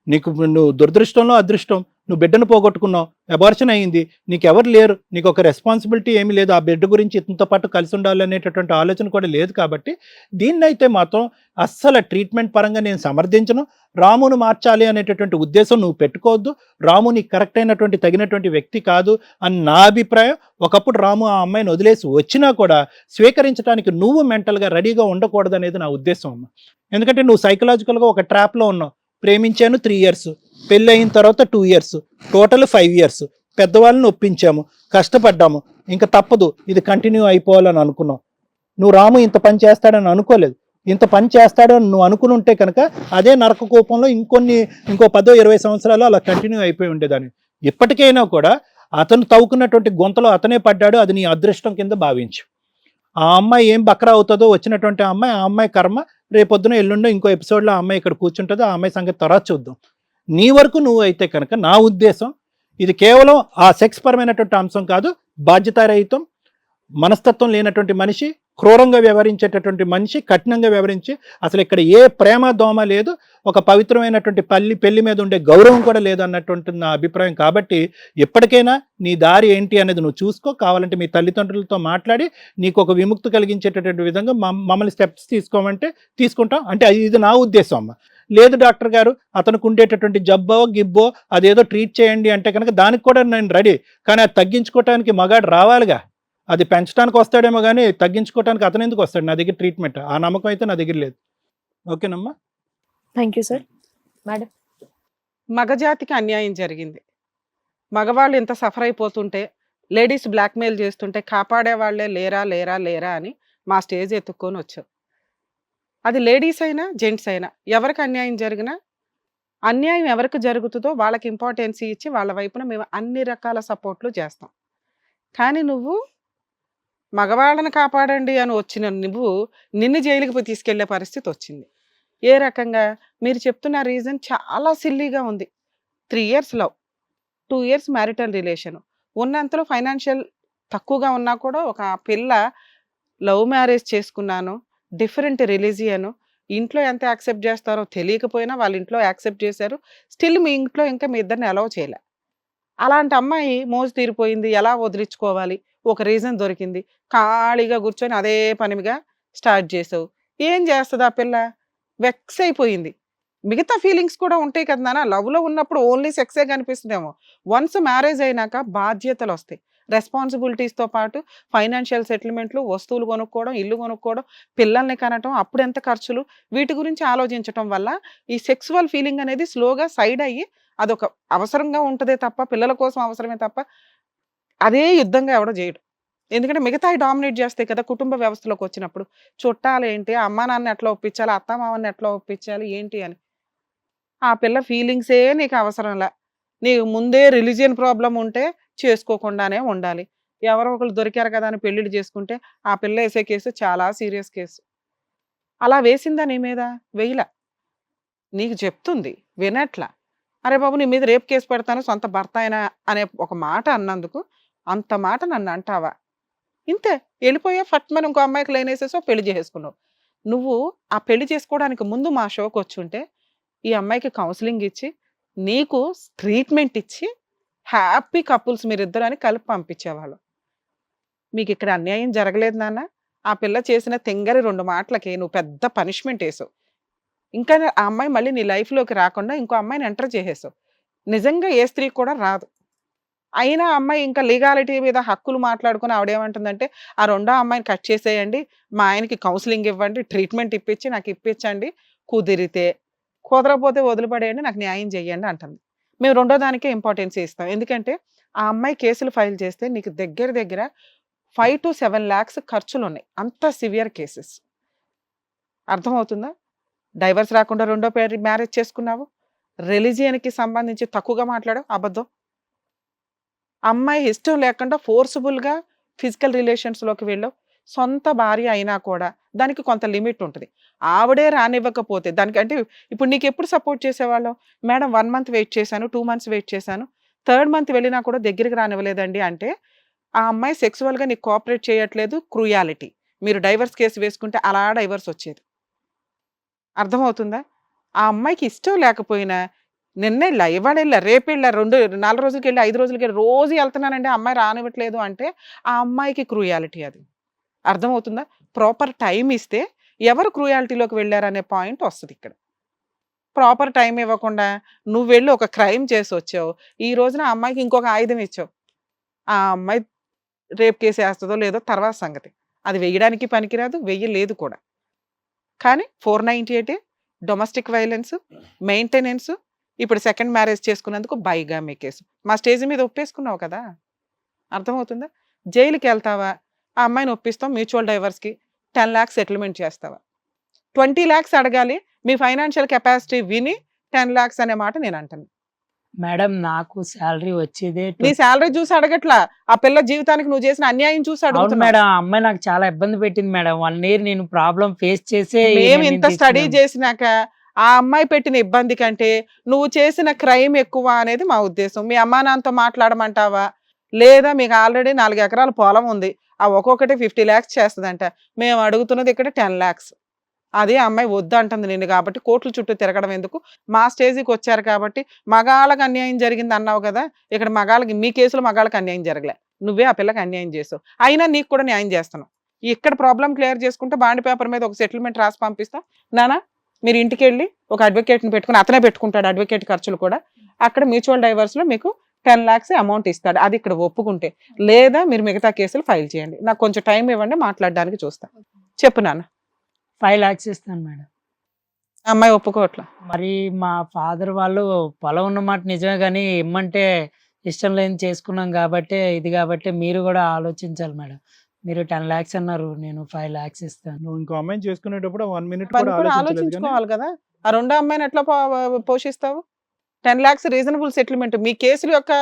నువ్వు దురదృష్టంలో అదృష్టం నువ్వు బిడ్డను పోగొట్టుకున్నావు, అబార్షన్ అయింది, నీకెవరు లేరు, నీకు ఒక రెస్పాన్సిబిలిటీ ఏమీ లేదు, ఆ బిడ్డ గురించి ఇతనితో పాటు కలిసి ఉండాలి అనేటటువంటి ఆలోచన కూడా లేదు. కాబట్టి దీన్నైతే మాత్రం అస్సలు ట్రీట్మెంట్ పరంగా నేను సమర్థించను. రామును మార్చాలి అనేటటువంటి ఉద్దేశం నువ్వు పెట్టుకోవద్దు. రాము నీకు కరెక్ట్ అయినటువంటి తగినటువంటి వ్యక్తి కాదు అని నా అభిప్రాయం. ఒకప్పుడు రాము ఆ అమ్మాయిని వదిలేసి వచ్చినా కూడా స్వీకరించడానికి నువ్వు మెంటల్గా రెడీగా ఉండకూడదు అనేది నా ఉద్దేశం అమ్మ. ఎందుకంటే నువ్వు సైకలాజికల్గా ఒక ట్రాప్లో ఉన్నావు. ప్రేమించాను 3 years, పెళ్ళి అయిన తర్వాత 2 years, టోటల్ 5 years. పెద్దవాళ్ళని ఒప్పించాము, కష్టపడ్డాము, ఇంకా తప్పదు, ఇది కంటిన్యూ అయిపోవాలని అనుకున్నాం. నువ్వు రాము ఇంత పని చేస్తాడని అనుకోలేదు. ఇంత పని చేస్తాడని నువ్వు అనుకుని ఉంటే కనుక అదే నరక కోపంలో ఇంకో 10-20 సంవత్సరాలు అలా కంటిన్యూ అయిపోయి ఉండేదాన్ని. ఇప్పటికైనా కూడా అతను తవ్వుకున్నటువంటి గొంతలో అతనే పడ్డాడు, అది నీ అదృష్టం కింద భావించు. ఆ అమ్మాయి ఏం బక్రా అవుతుందో వచ్చినటువంటి ఆ అమ్మాయి కర్మ. రేపొద్దున ఎల్లుండో ఇంకో ఎపిసోడ్లో ఆ అమ్మాయి ఇక్కడ కూర్చుంటుందో, ఆ అమ్మాయి సంగతి తర్వాత చూద్దాం. నీ వరకు నువ్వు అయితే కనుక నా ఉద్దేశం ఇది కేవలం ఆ సెక్స్ పరమైనటువంటి అంశం కాదు, బాధ్యతారహితం, మనస్తత్వం లేనటువంటి మనిషి, క్రూరంగా వ్యవహరించేటటువంటి మనిషి, కఠినంగా వ్యవహరించి అసలు ఇక్కడ ఏ ప్రేమ దోమ లేదు, ఒక పవిత్రమైనటువంటి పెళ్లి మీద ఉండే గౌరవం కూడా లేదు అన్నటువంటి నా అభిప్రాయం. కాబట్టి ఎప్పటికైనా నీ దారి ఏంటి అనేది నువ్వు చూసుకో. కావాలంటే మీ తల్లిదండ్రులతో మాట్లాడి నీకు ఒక విముక్తి కలిగించేటటువంటి విధంగా మమ్మల్ని స్టెప్స్ తీసుకోమంటే తీసుకుంటాం. అంటే ఇది నా ఉద్దేశం అమ్మ. లేదు డాక్టర్ గారు అతనికి ఉండేటటువంటి జబ్బో గిబ్బో అదేదో ట్రీట్ చేయండి అంటే కనుక దానికి కూడా నేను రెడీ. కానీ అది తగ్గించుకోవటానికి మగాడు రావాలిగా. అది పెంచడానికి వస్తాడేమో కానీ తగ్గించుకోవడానికి అతను ఎందుకు వస్తాడు? నా దగ్గర ట్రీట్మెంట్ ఆ నమ్మకం అయితే నా దగ్గర లేదు. ఓకేనమ్మా? Thank you sir. మేడం, మగజాతికి అన్యాయం జరిగింది. మగవాళ్ళు ఇంత సఫర్ అయిపోతుంటే, లేడీస్ బ్లాక్మెయిల్ చేస్తుంటే కాపాడే వాళ్ళే లేరా లేరా లేరా అని మా స్టేజ్ ఎత్తుక్కొని వచ్చాం. అది లేడీస్ అయినా జెంట్స్ అయినా ఎవరికి అన్యాయం జరిగినా, అన్యాయం ఎవరికి జరుగుతుందో వాళ్ళకి ఇంపార్టెన్స్ ఇచ్చి వాళ్ళ వైపున మేము అన్ని రకాల సపోర్ట్లు చేస్తాం. కానీ నువ్వు మగవాళ్ళని కాపాడండి అని వచ్చిన నువ్వు నిన్ను జైలుకి తీసుకెళ్లే పరిస్థితి వచ్చింది. ఏ రకంగా? మీరు చెప్తున్న రీజన్ చాలా సిల్లీగా ఉంది. 3 years love, 2 years marital relation, ఉన్నంతలో ఫైనాన్షియల్ తక్కువగా ఉన్నా కూడా ఒక పిల్ల లవ్ మ్యారేజ్ చేసుకున్నాను, డిఫరెంట్ రిలీజియన్, ఇంట్లో ఎంత యాక్సెప్ట్ చేస్తారో తెలియకపోయినా వాళ్ళ ఇంట్లో యాక్సెప్ట్ చేశారు. స్టిల్ మీ ఇంట్లో ఇంకా మీ ఇద్దరిని అలౌ చేయలే. అలాంటి అమ్మాయి మోజు తీరిపోయింది, ఎలా వదిలించుకోవాలి? ఒక రీజన్ దొరికింది, ఖాళీగా కూర్చొని అదే పనిగా స్టార్ట్ చేసావు. ఏం చేస్తుంది ఆ పిల్ల? వెక్స్ అయిపోయింది. మిగతా ఫీలింగ్స్ కూడా ఉంటాయి కదా నాన్న. లవ్లో ఉన్నప్పుడు ఓన్లీ సెక్సే కనిపిస్తుందేమో. వన్స్ మ్యారేజ్ అయినాక బాధ్యతలు వస్తాయి, రెస్పాన్సిబిలిటీస్తో పాటు ఫైనాన్షియల్ సెటిల్మెంట్లు, వస్తువులు కొనుక్కోవడం, ఇల్లు కొనుక్కోవడం, పిల్లల్ని కనటం, అప్పుడు ఎంత ఖర్చులు, వీటి గురించి ఆలోచించటం వల్ల ఈ సెక్సువల్ ఫీలింగ్ అనేది స్లోగా సైడ్ అయ్యి అదొక అవసరంగా ఉంటుందే తప్ప, పిల్లల కోసం అవసరమే తప్ప అదే యుద్ధంగా ఎవడో చేయడు. ఎందుకంటే మిగతా డామినేట్ చేస్తాయి కదా కుటుంబ వ్యవస్థలోకి వచ్చినప్పుడు. చుట్టాలు ఏంటి, అమ్మా నాన్న ఎట్లా ఒప్పించాలి, అత్తమామని ఎట్లా ఒప్పించాలి ఏంటి అని. ఆ పిల్ల ఫీలింగ్సే నీకు అవసరంలా. నీకు ముందే రిలీజియన్ ప్రాబ్లం ఉంటే చేసుకోకుండానే ఉండాలి. ఎవరో ఒకరు దొరికారు కదా అని పెళ్ళిళ్ళు చేసుకుంటే ఆ పిల్ల వేసే కేసు చాలా సీరియస్ కేసు. అలా వేసిందా నీ మీద? వెయ్యలా. నీకు చెప్తుంది వినట్లా. అరే బాబు నీ మీద రేప్ కేసు పెడతాను సొంత భర్త అయినా అనే ఒక మాట అన్నందుకు అంత మాట నన్ను అంటావా? ఇంతే, వెళ్ళిపోయా ఫట్మని ఇంకో అమ్మాయికి లైన్ వేసేసో పెళ్లి చేసుకున్నావు. నువ్వు ఆ పెళ్లి చేసుకోవడానికి ముందు మా షోకి వచ్చి ఉంటే ఈ అమ్మాయికి కౌన్సిలింగ్ ఇచ్చి నీకు ట్రీట్మెంట్ ఇచ్చి హ్యాపీ కపుల్స్ మీరిద్దరు అని కలిపి పంపించేవాళ్ళు. మీకు ఇక్కడ అన్యాయం జరగలేదు నాన్న. ఆ పిల్ల చేసిన తెంగరి 2 మాటలకి నువ్వు పెద్ద పనిష్మెంట్ వేసావు. ఇంకా ఆ అమ్మాయి మళ్ళీ నీ లైఫ్లోకి రాకుండా ఇంకో అమ్మాయిని ఎంటర్ చేసేసావు. నిజంగా ఏ స్త్రీ కూడా రాదు. అయినా అమ్మాయి ఇంకా లీగాలిటీ మీద హక్కులు మాట్లాడుకుని ఆవిడేమంటుందంటే ఆ 2వ అమ్మాయిని కట్ చేసేయండి, మా ఆయనకి కౌన్సిలింగ్ ఇవ్వండి, ట్రీట్మెంట్ ఇప్పించి నాకు ఇప్పించండి, కుదిరితే, కుదరపోతే వదిలిపడేయండి, నాకు న్యాయం చేయండి అంటుంది. మేము 2వ దానికే ఇంపార్టెన్స్ ఇస్తాం. ఎందుకంటే ఆ అమ్మాయి కేసులు ఫైల్ చేస్తే నీకు దగ్గర 5 to 7 lakhs ఖర్చులు ఉన్నాయి. అంత సివియర్ కేసెస్. అర్థమవుతుందా? డైవర్స్ రాకుండా 2వ మ్యారేజ్ చేసుకున్నావు, రిలీజియన్కి సంబంధించి తక్కువగా మాట్లాడావు, అబద్ధం. అమ్మాయి ఇష్టం లేకుండా ఫోర్సుబుల్గా ఫిజికల్ రిలేషన్స్లోకి వెళ్ళావు. సొంత భార్య అయినా కూడా దానికి కొంత లిమిట్ ఉంటుంది. ఆవిడే రానివ్వకపోతే దానికి అంటే ఇప్పుడు నీకు ఎప్పుడు సపోర్ట్ చేసేవాళ్ళం? మేడం 1 month వెయిట్ చేశాను, 2 months వెయిట్ చేశాను, 3rd month వెళ్ళినా కూడా దగ్గరికి రానివ్వలేదండి అంటే ఆ అమ్మాయి సెక్సువల్గా నీకు కోఆపరేట్ చేయట్లేదు, క్రూయాలిటీ. మీరు డైవర్స్ కేసు వేసుకుంటే అలా డైవర్స్ వచ్చేది. అర్థమవుతుందా? ఆ అమ్మాయికి ఇష్టం లేకపోయినా నిన్న వెళ్ళా, ఇవాళ వెళ్ళా, రేపు వెళ్ళా, 4 రోజులకి వెళ్ళి 5 రోజులకి వెళ్ళి, రోజు వెళ్తున్నానంటే ఆ అమ్మాయి రానివ్వట్లేదు అంటే ఆ అమ్మాయికి క్రూయాలిటీ. అది అర్థమవుతుందా? ప్రాపర్ టైం ఇస్తే ఎవరు క్రూయాలిటీలోకి వెళ్ళారనే పాయింట్ వస్తుంది ఇక్కడ. ప్రాపర్ టైం ఇవ్వకుండా నువ్వు వెళ్ళి ఒక క్రైమ్ చేసి వచ్చావు, ఈ రోజున ఆ అమ్మాయికి ఇంకొక ఆయుధం ఇచ్చావు. ఆ అమ్మాయి రేప్ కేసు వేస్తుందో లేదో తర్వాత సంగతి. అది వేయడానికి పనికిరాదు, వెయ్యలేదు కూడా. కానీ 498 డొమెస్టిక్ వైలెన్స్, మెయింటెనెన్స్, ఇప్పుడు సెకండ్ మ్యారేజ్ చేసుకున్నందుకు బైగామి కేసు. మా స్టేజ్ మీద ఒప్పేసుకున్నావు కదా, అర్థమవుతుందా? జైలుకి వెళ్తావా, ఆ అమ్మాయిని ఒప్పిస్తాం, మ్యూచువల్ డైవర్స్కి 10 lakhs సెటిల్మెంట్ చేస్తావా? 20 lakhs అడగాలి, మీ ఫైనాన్షియల్ కెపాసిటీ విని 10 lakhs అనే మాట నేను అంటాను. మేడం నాకు శాలరీ వచ్చేదే నీ శాలరీ చూసి అడగట్లా, ఆ పిల్ల జీవితానికి నువ్వు చేసిన అన్యాయం చూసి అవును అడుగుతున్నా. మేడం. ఆ అమ్మాయి నాకు చాలా ఇబ్బంది పెట్టింది మేడం. 1 year నేను ప్రాబ్లం ఫేస్ చేసే ఈ మేము నిర్ణయం ఇంత స్టడీ తీసుకున్నాను. చేసినాక ఆ అమ్మాయి పెట్టిన ఇబ్బంది కంటే నువ్వు చేసిన క్రైమ్ ఎక్కువ అనేది మా ఉద్దేశం. మీ అమ్మా నాన్నతో మాట్లాడమంటావా, లేదా మీకు ఆల్రెడీ 4 ఎకరాల పొలం ఉంది, ఆ ఒక్కొక్కటి 50 lakhs చేస్తుందంట, మేము అడుగుతున్నది ఇక్కడ 10 lakhs. అదే అమ్మాయి వద్దు అంటుంది నిన్ను కాబట్టి కోర్టుల చుట్టూ తిరగడం ఎందుకు, మా స్టేజ్కి వచ్చారు కాబట్టి మగాళ్ళకి అన్యాయం జరిగింది అన్నావు కదా, ఇక్కడ మగాళ్ళకి, మీ కేసులో మగాళ్ళకి అన్యాయం జరగలే, నువ్వే ఆ పిల్లకి అన్యాయం చేసావు, అయినా నీకు కూడా న్యాయం చేస్తున్నావు. ఇక్కడ ప్రాబ్లం క్లియర్ చేసుకుంటే బాండ్ పేపర్ మీద ఒక సెటిల్మెంట్ రాసి పంపిస్తాం. నానా మీరు ఇంటికి వెళ్ళి ఒక అడ్వకేట్ని పెట్టుకుని, అతనే పెట్టుకుంటాడు అడ్వకేట్ ఖర్చులు కూడా, అక్కడ మ్యూచువల్ డైవర్స్లో మీకు 10 lakhs అమౌంట్ ఇస్తాడు. అది ఇక్కడ ఒప్పుకుంటే, లేదా మీరు మిగతా కేసులు ఫైల్ చేయండి, నాకు కొంచెం టైం ఇవ్వండి మాట్లాడడానికి చూస్తా. చెప్పు నాన్న. 5 lakhs ఇస్తాను మేడం. అమ్మాయి ఒప్పుకోవట్లా. మరి మా ఫాదర్ వాళ్ళు పొలం ఉన్నమాట నిజమే, కానీ ఇమ్మంటే ఇష్టం లేని చేసుకున్నాం కాబట్టి ఇది, కాబట్టి మీరు కూడా ఆలోచించాలి మేడం. మీరు 10 lakhs అన్నారు, నేను 5 lakhs ఇస్తాను. నువ్వు ఇంకో అమ్మాయిని చేసుకునేటప్పుడు 1 minute పని కూడా కూడా ఆలోచించలేదు కానీ ఆలోచించుకోవాలి కదా, ఆ రెండో అమ్మాయిని ఎట్లా పోషిస్తావు? 10 lakhs రీజనబుల్ సెటిల్మెంట్. మీ కేసుల యొక్క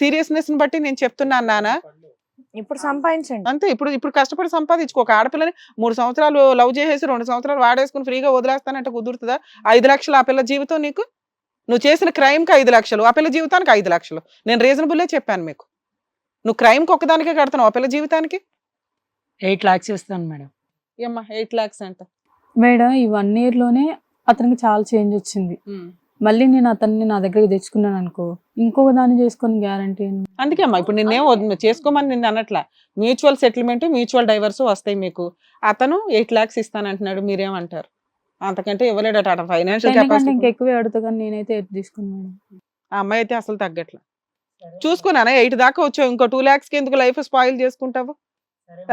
సీరియస్నెస్ ని బట్టి నేను చెప్తున్నాను నాన్న. ఇప్పుడు సంపాదించండి. అంతే, ఇప్పుడు కష్టపడి సంపాదించుకో. ఒక ఆడపిల్లని 3 సంవత్సరాలు లవ్ చేసేసి 2 సంవత్సరాలు వాడేసుకుని ఫ్రీగా వదిలేస్తానంటే కుదురుతుందా? 5 లక్షలు ఆ పిల్ల జీవితం నీకు, నువ్వు చేసిన క్రైమ్కి 5 లక్షలు, ఆ పిల్ల జీవితానికి 5 లక్షలు. నేను రీజనబుల్లే చెప్పాను మీకు. నువ్వు క్రైమ్కి ఒక్కదానికే కడతావు, ఆ పిల్ల జీవితానికి 8 lakhs ఇస్తాను మేడం. ఏమ్మా 8 lakhs అంట మేడం ఈ 1 year లోనే అతనికి చాలా చేంజ్ వచ్చింది. మళ్ళీ నేను అతన్ని నా దగ్గరికి తెచ్చుకున్నాను అనుకో, ఇంకొక దాన్ని చేసుకొని గ్యారంటీ. అందుకే అమ్మా ఇప్పుడు నిన్నేం చేసుకోమని నిన్ను అనట్లా. మ్యూచువల్ సెటిల్మెంట్, మ్యూచువల్ డైవర్స్ వస్తాయి మీకు. అతను 8 lakhs ఇస్తానంటున్నాడు, మీరేమంటారు? అంతకంటే ఇవ్వలేడట, ఫైనాన్షియల్ కెపాసిటీ. ఇంకెక్కువే అడుగుతా కానీ నేనైతే తీసుకున్నాను. ఆ అమ్మాయి అయితే అసలు తగ్గట్లా. చూసుకున్నానా 8 దాకా వచ్చావు, ఇంకో 2 lakhs కి ఎందుకు లైఫ్ స్పాయిల్ చేసుకుంటావు?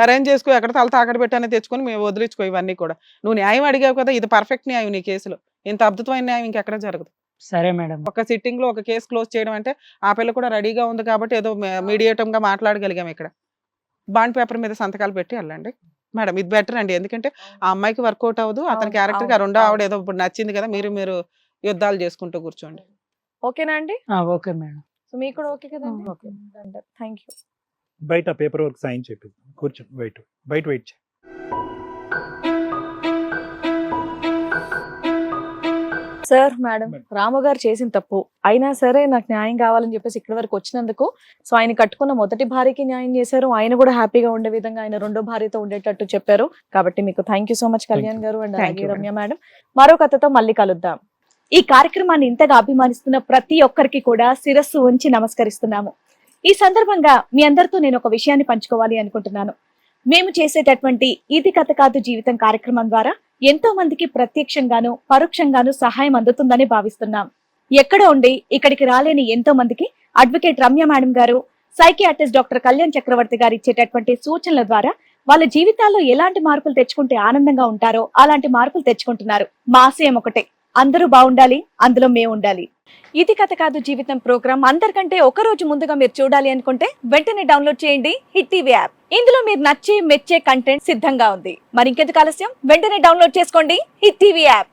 అరేంజ్ చేసుకో, ఎక్కడ తల తాకడ పెట్టానే తెచ్చుకొని మేము వదిలించుకో. ఇవన్నీ కూడా నువ్వు న్యాయం అడిగావు కదా, ఇది పర్ఫెక్ట్ న్యాయం నీ కేసులో. ఇంత అద్భుతమైన న్యాయం ఇంకెక్కడ జరగదు. సరే మేడం. ఒక సిట్టింగ్ లో ఒక కేసు క్లోజ్ చేయడం అంటే ఆ పిల్ల కూడా రెడీగా ఉంది కాబట్టి ఏదో మీడియేటమ్ గా మాట్లాడగలిగాం. ఇక్కడ బాండ్ పేపర్ మీద సంతకాలు పెట్టి వెళ్ళండి మేడం, ఇది బెటర్ అండి. ఎందుకంటే ఆ అమ్మాయికి వర్కౌట్ అవ్వదు, అతని క్యారెక్టర్ గా రెండో ఆవిడ ఏదో ఇప్పుడు నచ్చింది కదా, మీరు యుద్ధాలు చేసుకుంటూ కూర్చోండి. ఓకేనా అండి? Okay madam. సో మీకు కూడా ఓకే కదండి? ఓకే. Thank you. బయట పేపర్ వర్క్ సైన్ చేపిద్దాం, కూర్చొని బయట వెయిట్ చేయి. సార్, మేడం, రాము గారు చేసిన తప్పు అయినా సరే నాకు న్యాయం కావాలని చెప్పేసి ఇక్కడి వరకు వచ్చినందుకు, సో ఆయన కట్టుకున్న మొదటి భార్యకి న్యాయం చేశారు, ఆయన కూడా హ్యాపీగా ఉండే విధంగా ఆయన రెండో భార్యతో ఉండేటట్టు చెప్పారు. కాబట్టి మీకు thank you so much Kalyan గారు అండ్ Thank అలాగే you, రమ్య మేడం. మరో కథతో మళ్ళీ కలుద్దాం. ఈ కార్యక్రమాన్ని ఇంతగా అభిమానిస్తున్న ప్రతి ఒక్కరికి కూడా శిరస్సు ఉంచి నమస్కరిస్తున్నాము. ఈ సందర్భంగా మీ అందరితో నేను ఒక విషయాన్ని పంచుకోవాలి అనుకుంటున్నాను. మేము చేసేటటువంటి ఇది కథ కాదు జీవితం కార్యక్రమం ద్వారా ఎంతో మందికి ప్రత్యక్షంగాను పరోక్షంగాను సహాయం అందుతుందని భావిస్తున్నాం. ఎక్కడ ఉండి ఇక్కడికి రాలేని ఎంతో మందికి అడ్వకేట్ రమ్య మేడం గారు, సైకియాట్రిస్ట్ డాక్టర్ కళ్యాణ్ చక్రవర్తి గారు ఇచ్చేటటువంటి సూచనల ద్వారా వాళ్ళ జీవితాల్లో ఎలాంటి మార్పులు తెచ్చుకుంటే ఆనందంగా ఉంటారో అలాంటి మార్పులు తెచ్చుకుంటున్నారు. మా ఆశయం ఒకటే, అందరూ బాగుండాలి, అందులో మేము ఉండాలి. ఇది కథ కాదు జీవితం ప్రోగ్రామ్ అందరికంటే ఒక రోజు ముందుగా మీరు చూడాలి అనుకుంటే వెంటనే డౌన్లోడ్ చేయండి హిట్ టీవీ యాప్. ఇందులో మీరు నచ్చే మెచ్చే కంటెంట్ సిద్ధంగా ఉంది. మరి ఇంకెందుకు ఆలస్యం, వెంటనే డౌన్లోడ్ చేసుకోండి హిట్ టీవీ యాప్.